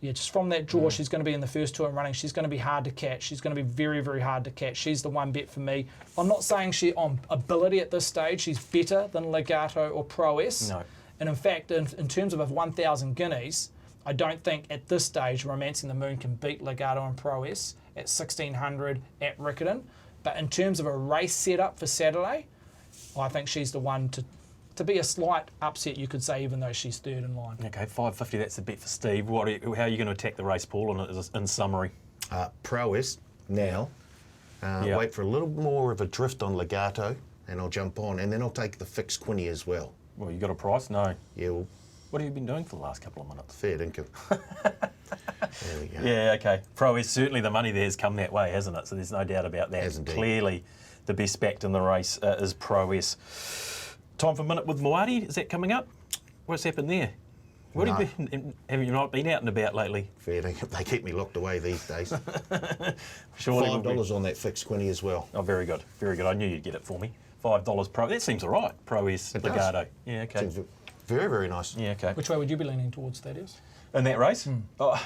yeah, just from that draw, she's going to be in the first 2 and running. She's going to be hard to catch. She's going to be very, very hard to catch. She's the one bet for me. I'm not saying she, on ability at this stage, she's better than Legato or Prowess. No. And in fact, in terms of 1,000 guineas, I don't think at this stage Romancing the Moon can beat Legato and Prowess at 1,600 at Riccarton. But in terms of a race setup for Saturday, I think she's the one to be a slight upset, you could say, even though she's 3rd in line. Okay, 550, that's the bet for Steve. How are you going to attack the race, Paul, in summary? Prowess now. Wait for a little more of a drift on Legato, and I'll jump on, and then I'll take the fixed Quinny as well. Well, you got a price? No. Yeah, well, what have you been doing for the last couple of minutes? Fair income. There we go. Yeah, okay. Prowess, certainly the money there has come that way, hasn't it? So there's no doubt about that. Has indeed. Clearly, the best backed in the race is Prowess. Time for a minute with Moati. Is that coming up? What's happened there? What have you not been out and about lately? Fair income. They keep me locked away these days. Surely $5 on that fixed Quinny as well. Oh, very good. Very good. I knew you'd get it for me. $5 Pro. That seems all right. Prowess, Legato. Yeah, okay. Seems very, very nice. Yeah, okay. Which way would you be leaning towards, Thaddeus? In that race? Oh,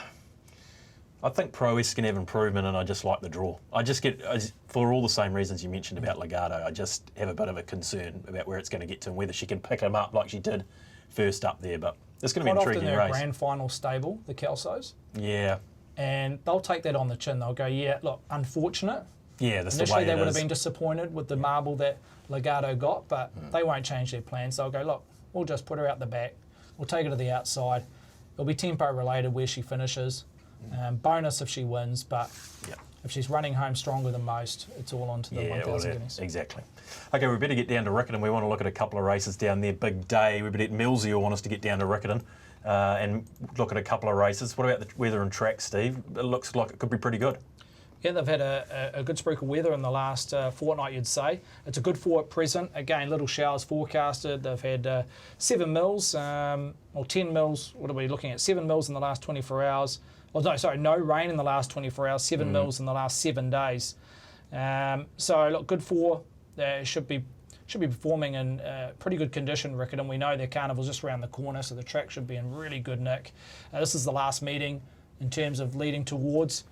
I think Proes can have improvement, and I just like the draw. I just get, for all the same reasons you mentioned about Legato, I just have a bit of a concern about where it's going to get to and whether she can pick him up like she did first up there. But it's going to be an Quite intriguing often they're a race. grand final stable, the Kelsos, Yeah. and they'll take that on the chin. They'll go, yeah, look, unfortunate. Yeah, that's the Initially, way they it would have is. been disappointed with the marble that Legato got, but they won't change their plans. They'll go, look, we'll just put her out the back. We'll take her to the outside. It'll be tempo related where she finishes. Bonus if she wins, but Yeah. if she's running home stronger than most, it's all onto the 1,000 guineas. Exactly. Okay, we better get down to Riccarton. We want to look at a couple of races down there. Big day. We better get Millsy will want us to get down to Riccarton and look at a couple of races. What about the weather and track, Steve? It looks like it could be pretty good. Yeah, they've had a good sprinkle weather in the last fortnight, you'd say. It's a good four at present. Again, little showers forecasted. They've had 7 mils, or 10 mils. What are we looking at? 7 mils in the last 24 hours. Well, no, sorry, no rain in the last 24 hours, 7 mils in the last 7 days. So, look, good four. Should be performing in pretty good condition, Riccarton. We know their carnival's just around the corner, so the track should be in really good nick. This is the last meeting in terms of leading towards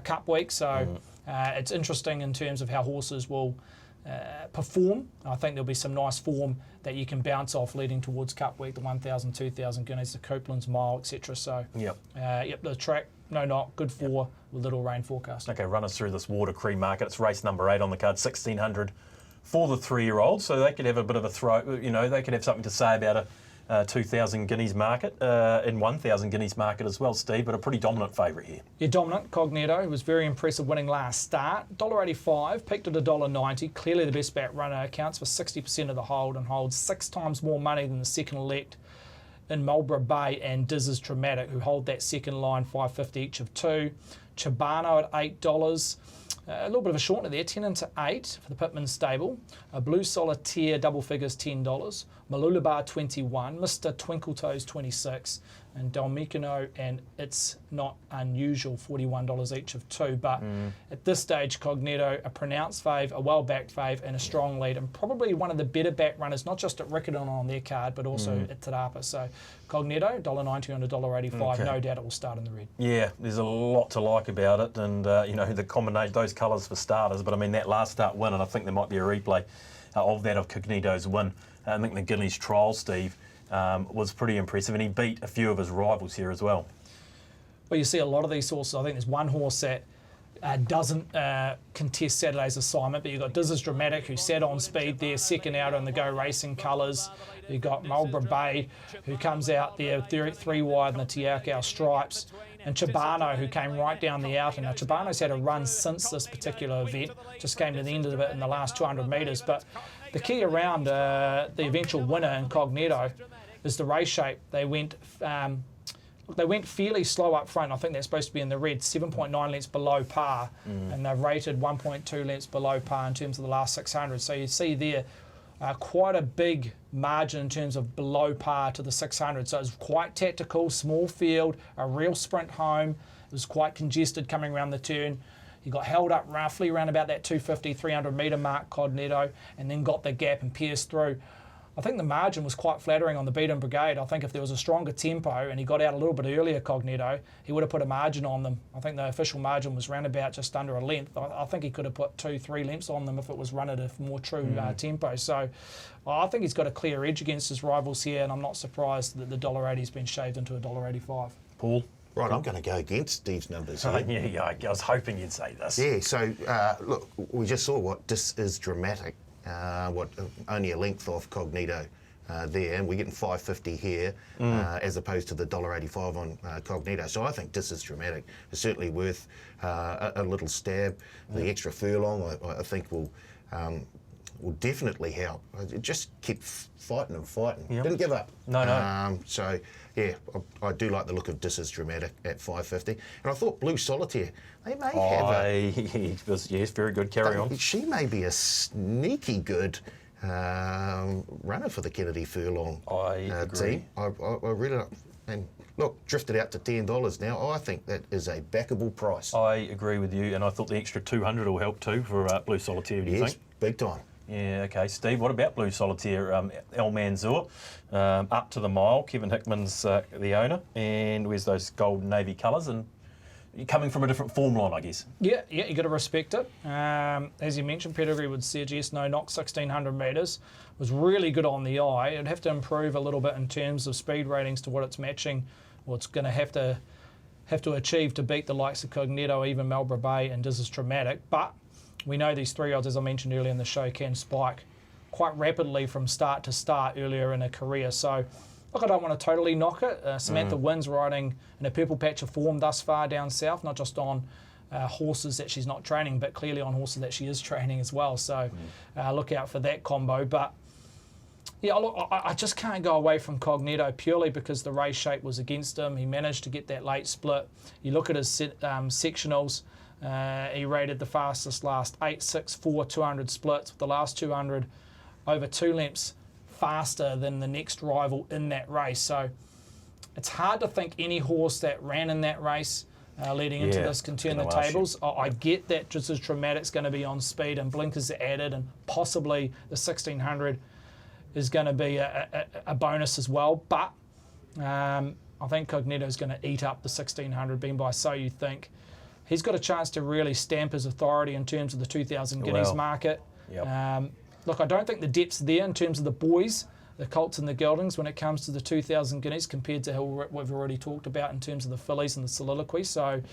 Cup Week, so it's interesting in terms of how horses will perform. I think there'll be some nice form that you can bounce off leading towards Cup Week, the 1,000, 2,000 guineas, the Copeland's Mile, etc. So, Yep. the track, no knock, good four with little rain forecast. Okay, run us through this Water Cream market. It's race number 8 on the card, 1,600 for the 3-year-olds. So they could have a bit of a throw, you know, they could have something to say about a 2,000 guineas market and 1,000 guineas market as well, Steve, but a pretty dominant favourite here. Yeah, dominant. Cognito was very impressive winning last start. $1.85, peaked at $1.90. Clearly the best back runner, accounts for 60% of the hold and holds 6 times more money than the second elect in Marlborough Bay and Diz is Dramatic, who hold that second line, $5.50 each of 2. Chibano at $8. A little bit of a shortener there, 10 into 8 for the Pitman stable. A Blue Solitaire double figures, $10. Malulabar 21, Mr. Twinkletoes 26, and Dalmecano and It's Not Unusual $41 each of 2. But at this stage, Cognito, a pronounced fave, a well-backed fave, and a strong lead, and probably one of the better back runners, not just at Riccarton on their card, but also at Te Rapa. So Cognito, $1.90 and $1.85. No doubt it will start in the red. Yeah, there's a lot to like about it, and you know, the combination, those colours for starters. But I mean, that last start win, and I think there might be a replay of that of Cognito's win. I think the Guineas trial, Steve, was pretty impressive, and he beat a few of his rivals here as well. Well, you see a lot of these horses. I think there's one horse that doesn't contest Saturday's assignment, but you've got Diz is Dramatic, who sat on speed there, second out on the Go Racing colours. You've got Marlborough Bay, who comes out there 3 wide in the Tiakau stripes. And Chibano, who came right down the outer. Now, Chibano's had a run since this particular event, just came to the end of it in the last 200 metres. But the key around the eventual winner, Incognito, is the race shape. They went fairly slow up front. I think they're supposed to be in the red, 7.9 lengths below par, and they've rated 1.2 lengths below par in terms of the last 600. So you see there quite a big margin in terms of below par to the 600. So it's quite tactical, small field, a real sprint home. It was quite congested coming around the turn. He got held up roughly around about that 250, 300 metre mark, Cognito, and then got the gap and pierced through. I think the margin was quite flattering on the Beaten Brigade. I think if there was a stronger tempo and he got out a little bit earlier, Cognito, he would have put a margin on them. I think the official margin was round about just under a length. I think he could have put 2-3 lengths on them if it was run at a more true tempo. So I think he's got a clear edge against his rivals here, and I'm not surprised that the $1.80 has been shaved into $1.85. Paul? Right, I'm going to go against Steve's numbers here. Yeah, I was hoping you'd say this. Yeah, so look, we just saw what This is Dramatic, only a length off Cognito there, and we're getting $5.50 here as opposed to the $1.85 on Cognito. So I think This is Dramatic is certainly worth a little stab. The extra furlong, I think, will definitely help. It just kept fighting and fighting. Yep. Didn't give up. No. So, yeah, I do like the look of This is Dramatic at $5.50. And I thought Blue Solitaire, they may have yes, very good. Carry on. She may be a sneaky good runner for the Kennedy Furlong I agree. team. I read it up and look, drifted out to $10 now. I think that is a backable price. I agree with you, and I thought the extra 200 will help too for Blue Solitaire, do you Yes, think? big time. Yeah, okay. Steve, what about Blue Solitaire? El Manzour, up to the mile. Kevin Hickman's the owner, and wears those gold navy colours, and coming from a different form line, I guess. Yeah, you got to respect it. As you mentioned, pedigree would suggest no knock 1600 metres. Was really good on the eye. It'd have to improve a little bit in terms of speed ratings to what it's matching, or it's going to have to achieve to beat the likes of Cognito, even Marlborough Bay and This Is Dramatic. But we know these 3-year-olds, as I mentioned earlier in the show, can spike quite rapidly from start to start earlier in a career. So, look, I don't want to totally knock it. Samantha Wynn's riding in a purple patch of form thus far down south, not just on horses that she's not training, but clearly on horses that she is training as well. So look out for that combo. But yeah, look, I just can't go away from Cognito purely because the race shape was against him. He managed to get that late split. You look at his sectionals. He rated the fastest last 8.64 200 splits, with the last 200 over 2 lengths faster than the next rival in that race. So it's hard to think any horse that ran in that race leading into this can turn the tables. I get that This Is Dramatic's going to be on speed and blinkers are added, and possibly the 1600 is going to be a bonus as well. But I think Cognito's going to eat up the 1600, being by So You Think. He's got a chance to really stamp his authority in terms of the 2,000 guineas market. Yep. Look, I don't think the depth's there in terms of the boys, the Colts and the Geldings, when it comes to the 2,000 guineas compared to what we've already talked about in terms of the fillies and the soliloquy. So,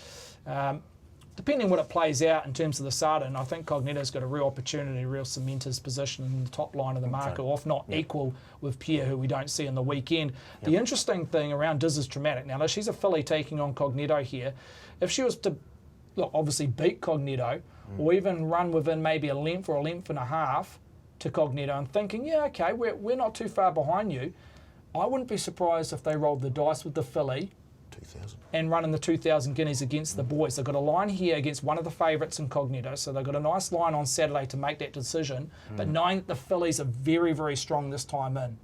depending what it plays out in terms of the Sardin, I think Cognito's got a real opportunity, real cement his position in the top line of the market, or if not equal with Pierre, who we don't see in the weekend. The interesting thing around This Is Dramatic, now she's a filly taking on Cognito here. If she was to, look, obviously beat Cognito, or even run within maybe a length or a length and a half to Cognito and thinking, yeah, okay, we're not too far behind you, I wouldn't be surprised if they rolled the dice with the filly 2,000. and running the 2,000 guineas against the boys. They've got a line here against one of the favourites in Cognito, so they've got a nice line on Saturday to make that decision, but knowing that the fillies are very, very strong this time in,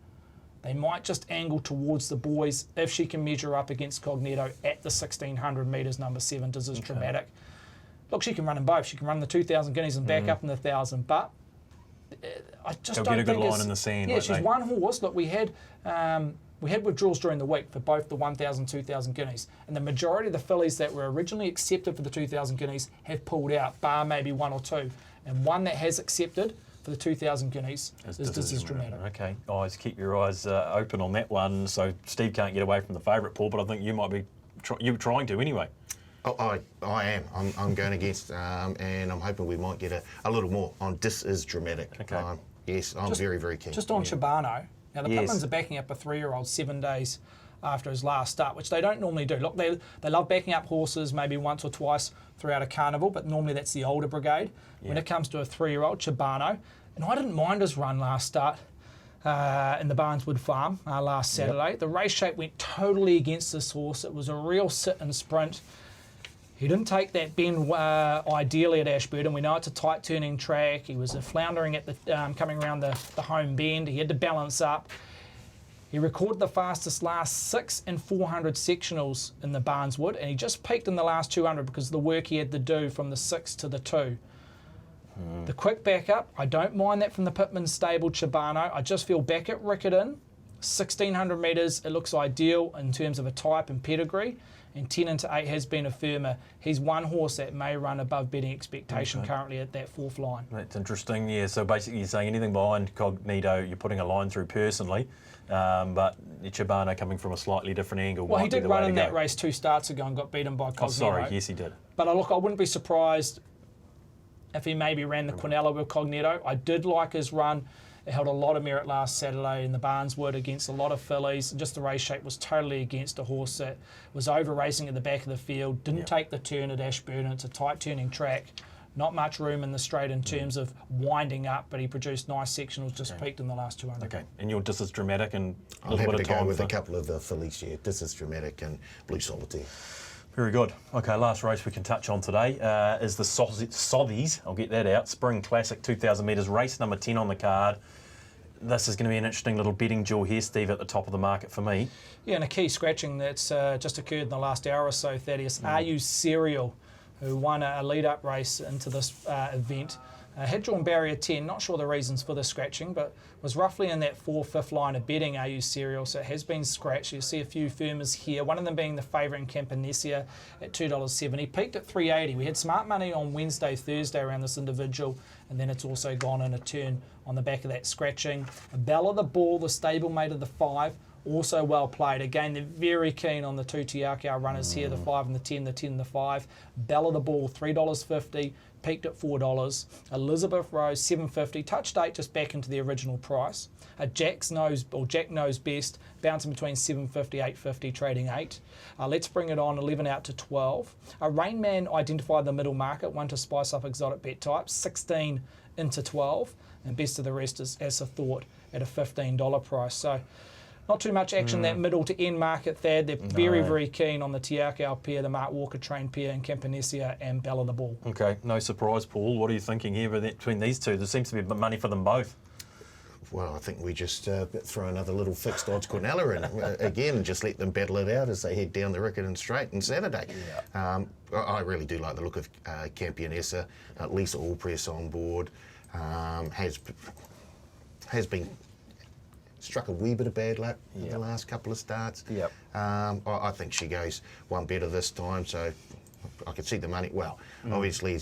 they might just angle towards the boys if she can measure up against Cognito at the 1,600 metres, number 7, This Is Dramatic. Look, she can run in both. She can run the 2,000 guineas and back up in the 1,000, but I just They'll don't get a think good line in the sand. Yeah, she's one horse. Look, we had withdrawals during the week for both the 1,000, 2,000 guineas, and the majority of the fillies that were originally accepted for the 2,000 guineas have pulled out, bar maybe one or two, and one that has accepted for the 2,000 guineas is This Is Dramatic. Okay, guys, keep your eyes open on that one. So Steve can't get away from the favourite, Paul, but I think you might be you're trying to anyway. Oh, I am. I'm going against, and I'm hoping we might get a little more on This Is Dramatic. Okay. Yes, I'm very, very keen. Just on Shibano. Now, the Pitmans are backing up a 3-year-old 7 days after his last start, which they don't normally do. Look, they love backing up horses maybe once or twice throughout a carnival, but normally that's the older brigade. When it comes to a 3-year-old, Shibano, and I didn't mind his run last start in the Barneswood Farm last Saturday. The race shape went totally against this horse. It was a real sit and sprint. He didn't take that bend ideally at Ashburton. We know it's a tight turning track. He was floundering at the coming around the home bend. He had to balance up. He recorded the fastest last 6 and 400 sectionals in the Barneswood, and he just peaked in the last 200 because of the work he had to do from the 6 to the 2. The quick backup, I don't mind that from the Pitman stable Shibano. I just feel back at Riccarton, 1,600 metres, it looks ideal in terms of a type and pedigree. And 10 into 8 has been a firmer. He's one horse that may run above betting expectation currently at that 4th line. That's interesting, yeah. So basically you're saying anything behind Cognito, you're putting a line through personally, but Shibano coming from a slightly different angle. Well, he did run in that race 2 starts ago and got beaten by Cognito. Oh, sorry, yes he did. But look, I wouldn't be surprised if he maybe ran the Quinella with Cognito. I did like his run. It held a lot of merit last Saturday in the Barneswood against a lot of fillies. Just the race shape was totally against a horse that was over racing at the back of the field, didn't take the turn at Ashburton. It's a tight turning track. Not much room in the straight in terms of winding up, but he produced nice sectionals, just peaked in the last 200. Okay, and your This Is Dramatic and a I'm little happy bit to of time go with for... a couple of the fillies here. This Is Dramatic and Blue Solitaire. Very good. Okay, last race we can touch on today is the Sothies. I'll get that out. Spring Classic 2,000 metres, race number 10 on the card. This is going to be an interesting little betting duel here, Steve, at the top of the market for me. Yeah, and a key scratching that's just occurred in the last hour or so, Thaddeus. Are You Serial, who won a lead-up race into this event, Had drawn barrier 10, not sure the reasons for the scratching, but was roughly in that 4/5 line of betting AU Serial, so it has been scratched. You'll see a few firmers here, one of them being the favourite in Campanesia at $2.70. Peaked at $3.80. We had smart money on Wednesday, Thursday around this individual, and then it's also gone in a turn on the back of that scratching. Bella the Ball, the stablemate of the 5, also well played. Again, they're very keen on the 2 Te Akau runners here, the 5 and the 10, the 10 and the 5. Bella the Ball, $3.50. Peaked at $4. Elizabeth Rose, $7.50. Touched 8 just back into the original price. Jack knows best, bouncing between $7.50, $8.50, trading 8. Let's bring it on 11 out to 12. Rain Man identified the middle market, one to spice up exotic bet types, 16 into 12, and best of the rest is as a thought at a $15 price. So not too much action that middle to end market, Thad. They're very keen on the Te Akau pair, the Mark Walker trained pair, and Campanesia and Bella the Ball. Okay, no surprise, Paul. What are you thinking here between these two? There seems to be money for them both. Well, I think we just throw another little fixed odds Quinella in again and just let them battle it out as they head down the Riccarton Straight on Saturday. Yeah. I really do like the look of Campanesia. Lisa Allpress on board. Has been struck a wee bit of bad luck in the last couple of starts. Yep. I think she goes one better this time, so I could see the money. Well, obviously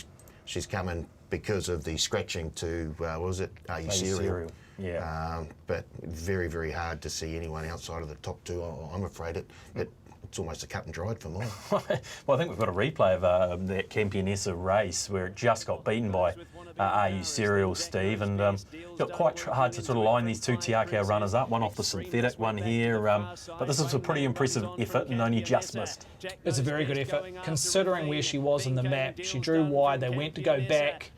she's coming because of the scratching to, what was it, AU Serial. Yeah. But very, very hard to see anyone outside of the top 2. I'm afraid it's almost a cut and dried for mine. Well, I think we've got a replay of that Campanesia race where it just got beaten by AU Serial, Steve, and got quite hard to sort of line these 2 Te Akau runners up, one off the synthetic, one here, but this was a pretty impressive effort and only just missed. It's a very good effort, considering where she was in the map. She drew wide, they went to go back.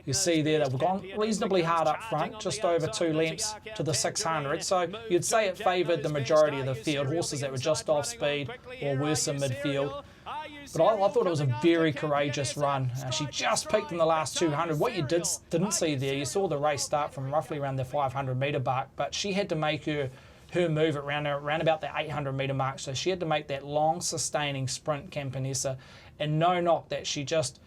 You see there, they've gone reasonably hard up front, just over 2 lengths to the 600, so you'd say it favoured the majority of the field, horses that were just off speed or worse in midfield. But I thought it was a very courageous run. She just peaked in the last 200. What you didn't see there, you saw the race start from roughly around the 500 metre mark, but she had to make her move around about the 800 metre mark. So she had to make that long sustaining sprint, Campanesia, and no knock that she just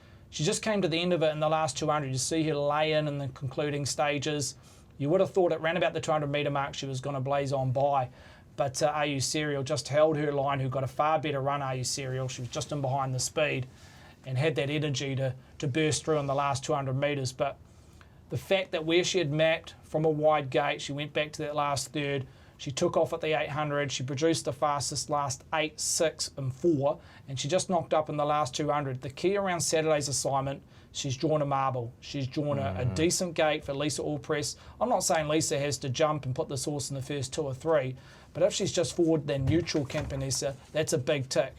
came to the end of it in the last 200. You see her lay in the concluding stages. You would have thought at around about the 200 metre mark she was going to blaze on by. But AU Serial just held her line, who got a far better run, AU Serial. She was just in behind the speed and had that energy to burst through in the last 200 metres. But the fact that where she had mapped from a wide gate, she went back to that last third, she took off at the 800, she produced the fastest last 8, 6 and 4, and she just knocked up in the last 200. The key around Saturday's assignment, she's drawn a marble. She's drawn a decent gate for Lisa Allpress. I'm not saying Lisa has to jump and put this horse in the first 2 or 3, but if she's just forward than neutral Campanesia, that's a big tick.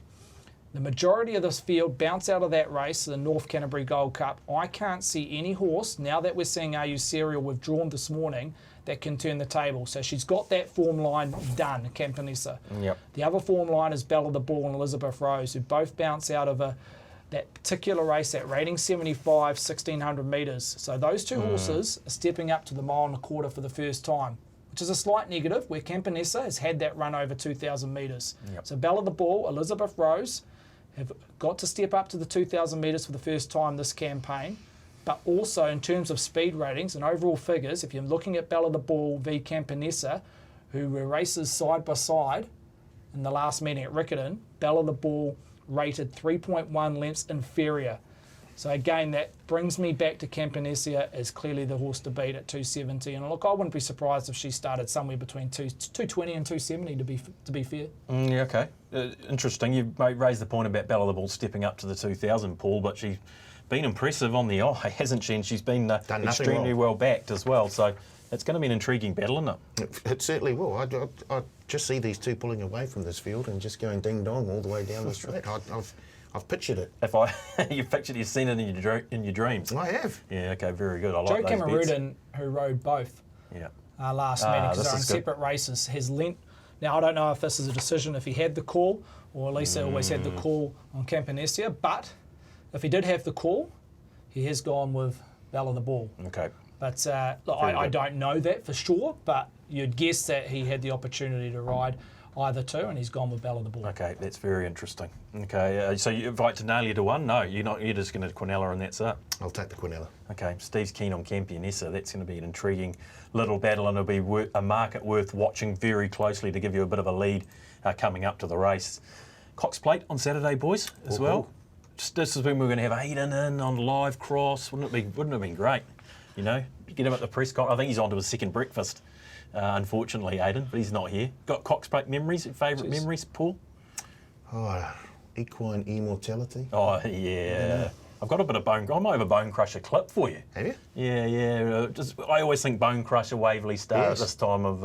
The majority of this field bounce out of that race, the North Canterbury Gold Cup. I can't see any horse, now that we're seeing AU Serial withdrawn this morning, that can turn the table. So she's got that form line done, Campanesia. Yep. The other form line is Bella the Ball and Elizabeth Rose, who both bounce out of that particular race, that rating 75, 1600 metres. So those 2 horses are stepping up to the 1.25 miles for the first time, which is a slight negative, where Campanesia has had that run over 2,000 metres. Yep. So Bella the Ball, Elizabeth Rose have got to step up to the 2,000 metres for the first time this campaign. But also in terms of speed ratings and overall figures, if you're looking at Bella the Ball v Campanesia, who were races side by side in the last meeting at Riccarton, Bella the Ball rated 3.1 lengths inferior. So again, that brings me back to Campanesia as clearly the horse to beat at 270. And look, I wouldn't be surprised if she started somewhere between 220 and 270 to be fair. Yeah, okay. Interesting. You raised the point about Bella the Ball stepping up to the 2,000, Paul, but she's been impressive on the eye, hasn't she? And she's been extremely well backed as well. So it's going to be an intriguing battle, isn't it? It certainly will. I just see these 2 pulling away from this field and just going ding dong all the way down the straight. I've pictured it. You've seen it in your dreams. I have. Yeah. Okay. Very good. I like Joe those bets. Cameron, who rode both last meeting because they're on separate races, has lent. Now I don't know if this is a decision if he had the call or Lisa always had the call on Campanesia, but if he did have the call, he has gone with Bella the Ball. Okay. But look, I don't know that for sure, but you'd guess that he had the opportunity to ride. either two, and he's gone with Bella the Ball. Okay, that's very interesting. Okay, so you invite Tenalia to one? No, you're just going to Quinella and that's it. I'll take the Quinella. Okay, Steve's keen on Campionessa. That's going to be an intriguing little battle, and it'll be a market worth watching very closely to give you a bit of a lead coming up to the race. Cox Plate on Saturday, boys, as well. This is when we're going to have Aidan in on live cross. Wouldn't it have been great? You know, get him at the press conference. I think he's on to his second breakfast, unfortunately, Aidan, but he's not here. Got Cox Plate memories, favourite memories, Paul? Oh, equine immortality. Oh, yeah. I've got a bit of I might have a Bone Crusher clip for you. Have you? Yeah. I always think Bone Crusher, Waverley Star at this time of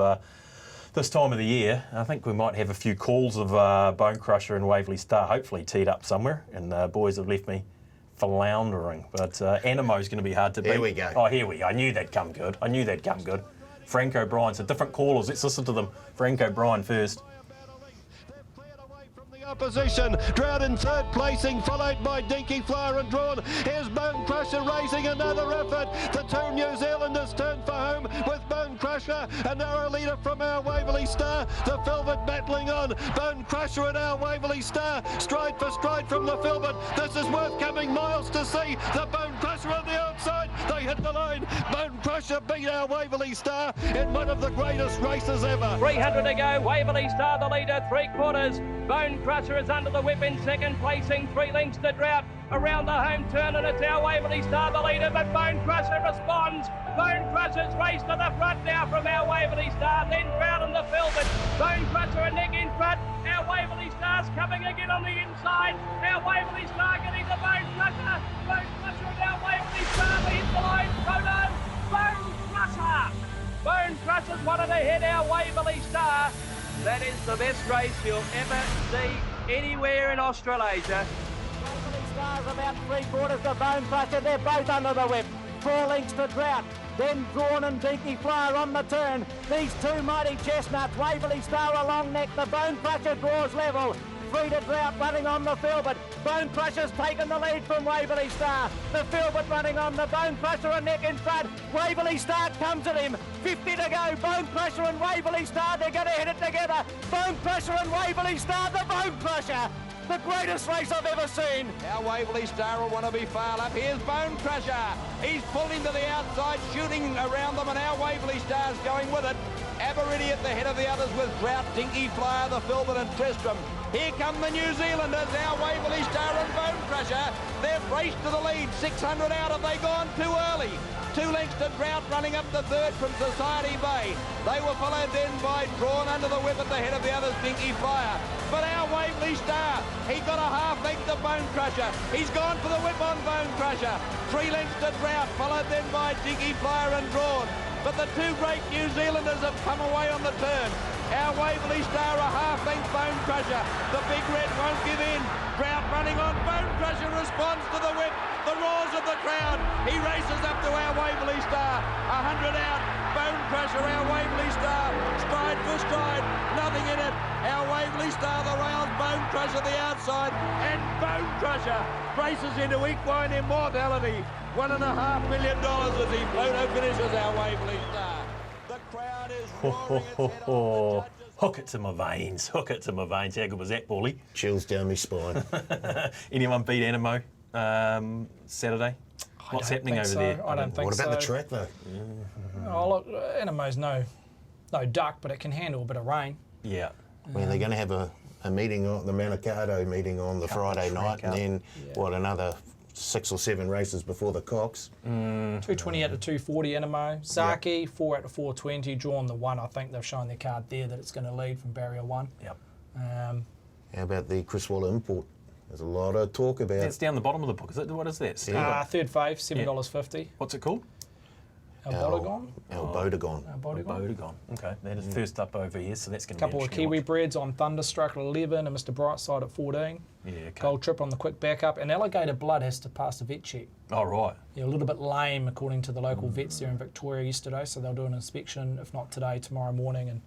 the year. I think we might have a few calls of Bone Crusher and Waverley Star, hopefully teed up somewhere, and the boys have left me floundering. But Anamo's going to be hard to beat. Here we go. Oh, here we go. I knew they'd come good. Frank O'Brien. So different callers. Let's listen to them. Frank O'Brien first. Opposition, Drought in third placing, followed by Dinky Flower and Drawn. Here's Bone Crusher raising another effort. The two New Zealanders turn for home with Bone Crusher, a narrow leader from our Waverley Star. The Filbert battling on. Bone Crusher and our Waverley Star, stride for stride from the Filbert. This is worth coming miles to see. The Bone Crusher on the outside. They hit the line. Bone Crusher beat our Waverley Star in one of the greatest races ever. 300 to go. Waverley Star the leader, 3/4. Bone Crusher is under the whip in second placing, 3 lengths to Drought. Around the home turn, and it's our Waverley Star the leader, but Bone Crusher responds. Bone Crusher's race to the front now from our Waverley Star, then Drought and the Filbert. Bone Crusher and Nick in front. Our Waverley Star's coming again on the inside. Our Waverley Star getting the Bone Crusher. Bone Crusher and our Waverley Star lead the line. Photo. Bone Crusher. Bone Crusher's wanted to hit our Waverley Star. That is the best race you'll ever see anywhere in Australasia. Waverley Star's about 3/4 to Bone Crusher. They're both under the whip. 4 lengths to Drought. Then Drawn and Dinky Flyer on the turn. These two mighty chestnuts. Waverley Star a long neck. The Bone Crusher draws level. 3 to Drought running on the Filbert. Bone Crusher's taken the lead from Waverley Star. The Filbert running on the Bone Crusher and Nick in front. Waverley Star comes at him. 50 to go. Bone Crusher and Waverley Star. They're going to hit it together. Bone Crusher and Waverley Star. The Bone Crusher. The greatest race I've ever seen. Our Waverley Star will want to be far up. Here's Bone Crusher. He's pulled into the outside, shooting around them, and our Waverley Star's going with it. Aberidi at the head of the others with Drought, Dinky Flyer, the Filbert and Tristram. Here come the New Zealanders, our Waverley Star and Bone Crusher. They've raced to the lead, 600 out. Have they gone too early? 2 lengths to Drought running up the third from Society Bay. They were followed then by Drawn under the whip at the head of the others, Dinky Flyer. But our Waverley Star, he got a half length to Bone Crusher. He's gone for the whip on Bone Crusher. 3 lengths to Drought, followed then by Dinky Flyer and Drawn. But the two great New Zealanders have come away on the turn. Our Waverley Star a half-length Bone Crusher. The big red won't give in. Drought running on. Bone Crusher responds to the whip. The roars of the crowd. He races up to our Waverley Star. 100 out. Bone Crusher, our Waverley Star. Stride for stride. Nothing in it. Our Waverley Star, the rails. Bone Crusher, the outside. And Bone Crusher races into equine immortality. $1.5 million as he photo finishes our Waverley Star. The crowd is roaring its head off. Hook it to my veins. How good was that, Paulie? Chills down my spine. Anyone beat Animo Saturday? What's happening over there? I don't think What so. about the track, though? Oh, look, Animo's no duck, but it can handle a bit of rain. Yeah. I mean, they're going to have a meeting, the Manikato meeting on the Friday night, and then, another 6 or 7 races before the Cox. 220 out to 240 Animo. Saki, 4 out to 420. Drawn the 1. I think they've shown their card there that it's going to lead from barrier 1. Yep. How about the Chris Waller import? There's a lot of talk about. It's down the bottom of the book. What is that? Third fave, $7.50. What's it called? El Bodegon. El Bodegon. Bodegon. Okay, that is first up over here, so that's going to be Couple of Kiwi breeds on Thunderstruck at 11 and Mr. Brightside at 14. Yeah, okay. Gold Trip on the quick backup. And Alligator Blood has to pass the vet check. Oh, right. Yeah, a little bit lame according to the local vets there in Victoria yesterday, so they'll do an inspection, if not today, tomorrow morning, and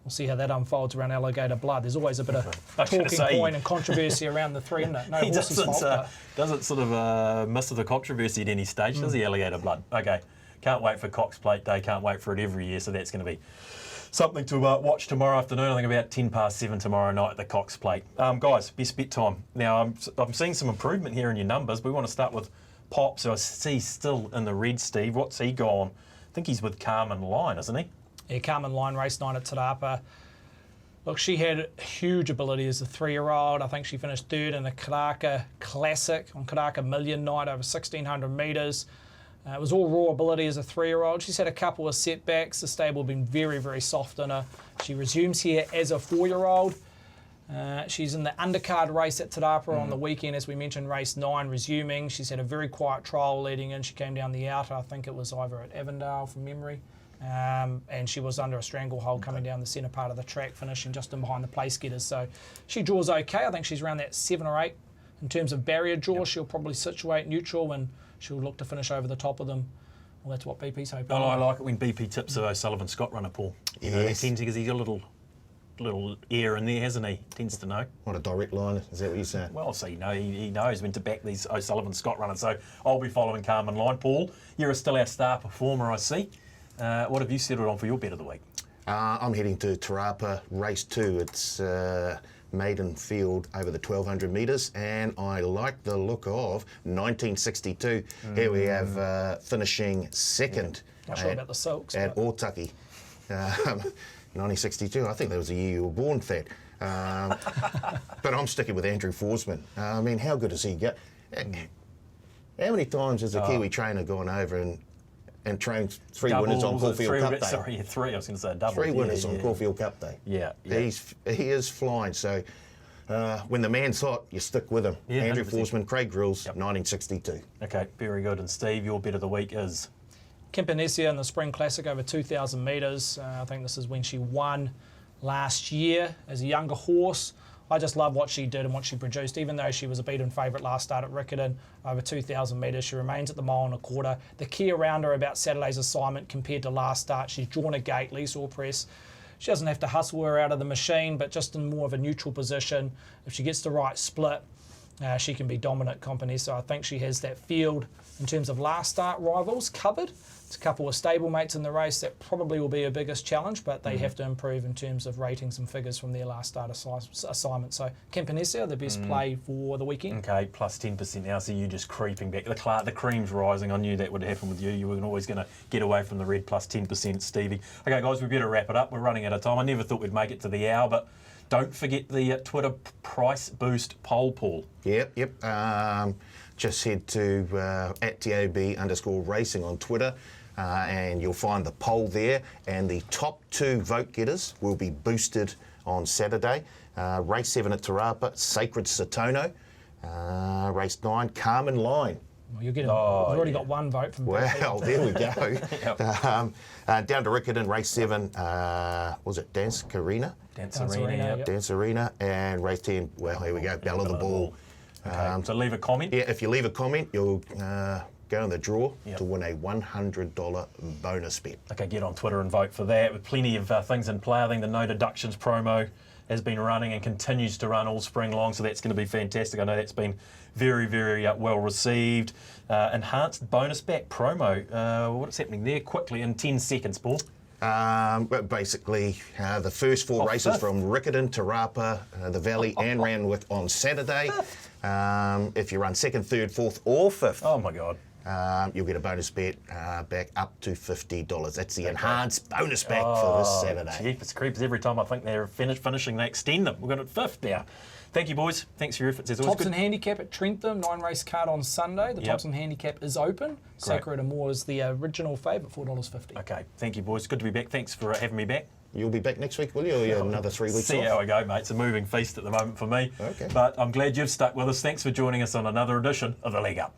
we'll see how that unfolds around Alligator Blood. There's always a bit of talking point and controversy around the 3, isn't it? No He horse's fault. doesn't sort of miss the controversy at any stage, does he, Alligator Blood? Okay, can't wait for Cox Plate Day, can't wait for it every year, so that's going to be something to watch tomorrow afternoon. I think about 7:10 tomorrow night at the Cox Plate. Guys, best bet time. Now, I'm seeing some improvement here in your numbers. We want to start with Pop, so I see still in the red, Steve. What's he gone? I think he's with Carmen Line, isn't he? Yeah, Carmen Line, race 9 at Te Rapa. Look, she had huge ability as a 3-year-old. I think she finished 3rd in the Karaka Classic on Karaka Million Night over 1,600 metres. It was all raw ability as a 3-year-old. She's had a couple of setbacks. The stable have been very, very soft on her. She resumes here as a 4-year-old. She's in the undercard race at Te Rapa on the weekend, as we mentioned, race 9 resuming. She's had a very quiet trial leading in. She came down the outer. I think it was either at Avondale from memory. And she was under a stranglehold coming down the centre part of the track, finishing just in behind the place getters. So she draws okay. I think she's around that 7 or 8 in terms of barrier draw. She'll probably situate neutral and she'll look to finish over the top of them. Well, that's what BP's hoping. I like it when BP tips the O'Sullivan Scott runner, Paul. You know, he tends, because he's got a little air in there, hasn't he? Tends to know. What a direct line, is that what you're saying? Well, so he knows when to back these O'Sullivan Scott runners. So I'll be following Carmen Line. Paul, you're still our star performer, I see. What have you settled on for your bet of the week? I'm heading to Te Rapa, race 2. It's maiden field over the 1,200 metres, and I like the look of 1962. Here we have finishing second Not sure about the Silks. at Otaki. 1962, I think that was the year you were born, Thad. But I'm sticking with Andrew Forsman. I mean, how good has he got? How many times has a Kiwi trainer gone over and trained 3 winners on Caulfield Cup Day? Sorry, 3. I was going to say double. 3 winners on Caulfield Cup Day. Yeah. He is flying. So when the man's hot, you stick with him. Yeah, Andrew 100%. Forsman, Craig Grills, 1962. Okay, very good. And Steve, your bet of the week is? Kempenesia in the Spring Classic over 2,000 metres. I think this is when she won last year as a younger horse. I just love what she did and what she produced. Even though she was a beaten favourite last start at Riccarton, over 2,000 metres, she remains at the 1.25 miles. The key around her about Saturday's assignment compared to last start, she's drawn a gate, lease or press. She doesn't have to hustle her out of the machine, but just in more of a neutral position. If she gets the right split, she can be dominant, Kempenesia. I think she has that field in terms of last start rivals covered. There's a couple of stablemates in the race that probably will be her biggest challenge, but they have to improve in terms of ratings and figures from their last start assignment. So Kempenesia, the best play for the weekend. Okay, plus 10% now, so you just creeping back. The cream's rising. I knew that would happen with you. You were always going to get away from the red, plus 10%, Stevie. Okay, guys, we better wrap it up. We're running out of time. I never thought we'd make it to the hour, but don't forget the Twitter price boost poll, Paul. Yep. Just head to @TOB_racing on Twitter. And you'll find the poll there, and the top 2 vote getters will be boosted on Saturday. Race 7 at Te Rapa, Sacred Satono. Race 9, Carmen Line. Well, you're getting, we've already got 1 vote from Well, there we go. Down to Riccarton, race 7, was it Dance Arena? Dance Arena, yep. Dance Arena, and race 10, well, here we go, Bell of the Ball. Okay, so leave a comment. Yeah, if you leave a comment, you'll go in the draw to win a $100 bonus bet. Okay, get on Twitter and vote for that. With plenty of things in play. I think the no deductions promo has been running and continues to run all spring long, so that's going to be fantastic. I know that's been very, very well received. Enhanced bonus back promo. What's happening there? Quickly in 10 seconds, Paul. Basically, the first 4 races from Riccarton, Te Rapa, the Valley and Randwick on Saturday. If you run 2nd, 3rd, 4th or 5th. Oh my God. You'll get a bonus bet back up to $50. That's the enhanced bonus back for this Saturday. Jeepers creepers. Every time I think they're finishing, they extend them. We've got it 5th now. Thank you, boys. Thanks for your efforts. As always, Thompson Handicap at Trentham, 9-race card on Sunday. The Thompson Handicap is open. Sacred Amore is the original favourite, $4.50. Okay, thank you, boys. Good to be back. Thanks for having me back. You'll be back next week, will you? Or you have another 3 weeks See off? how I go, mate. It's a moving feast at the moment for me. Okay. But I'm glad you've stuck with us. Thanks for joining us on another edition of The Leg Up.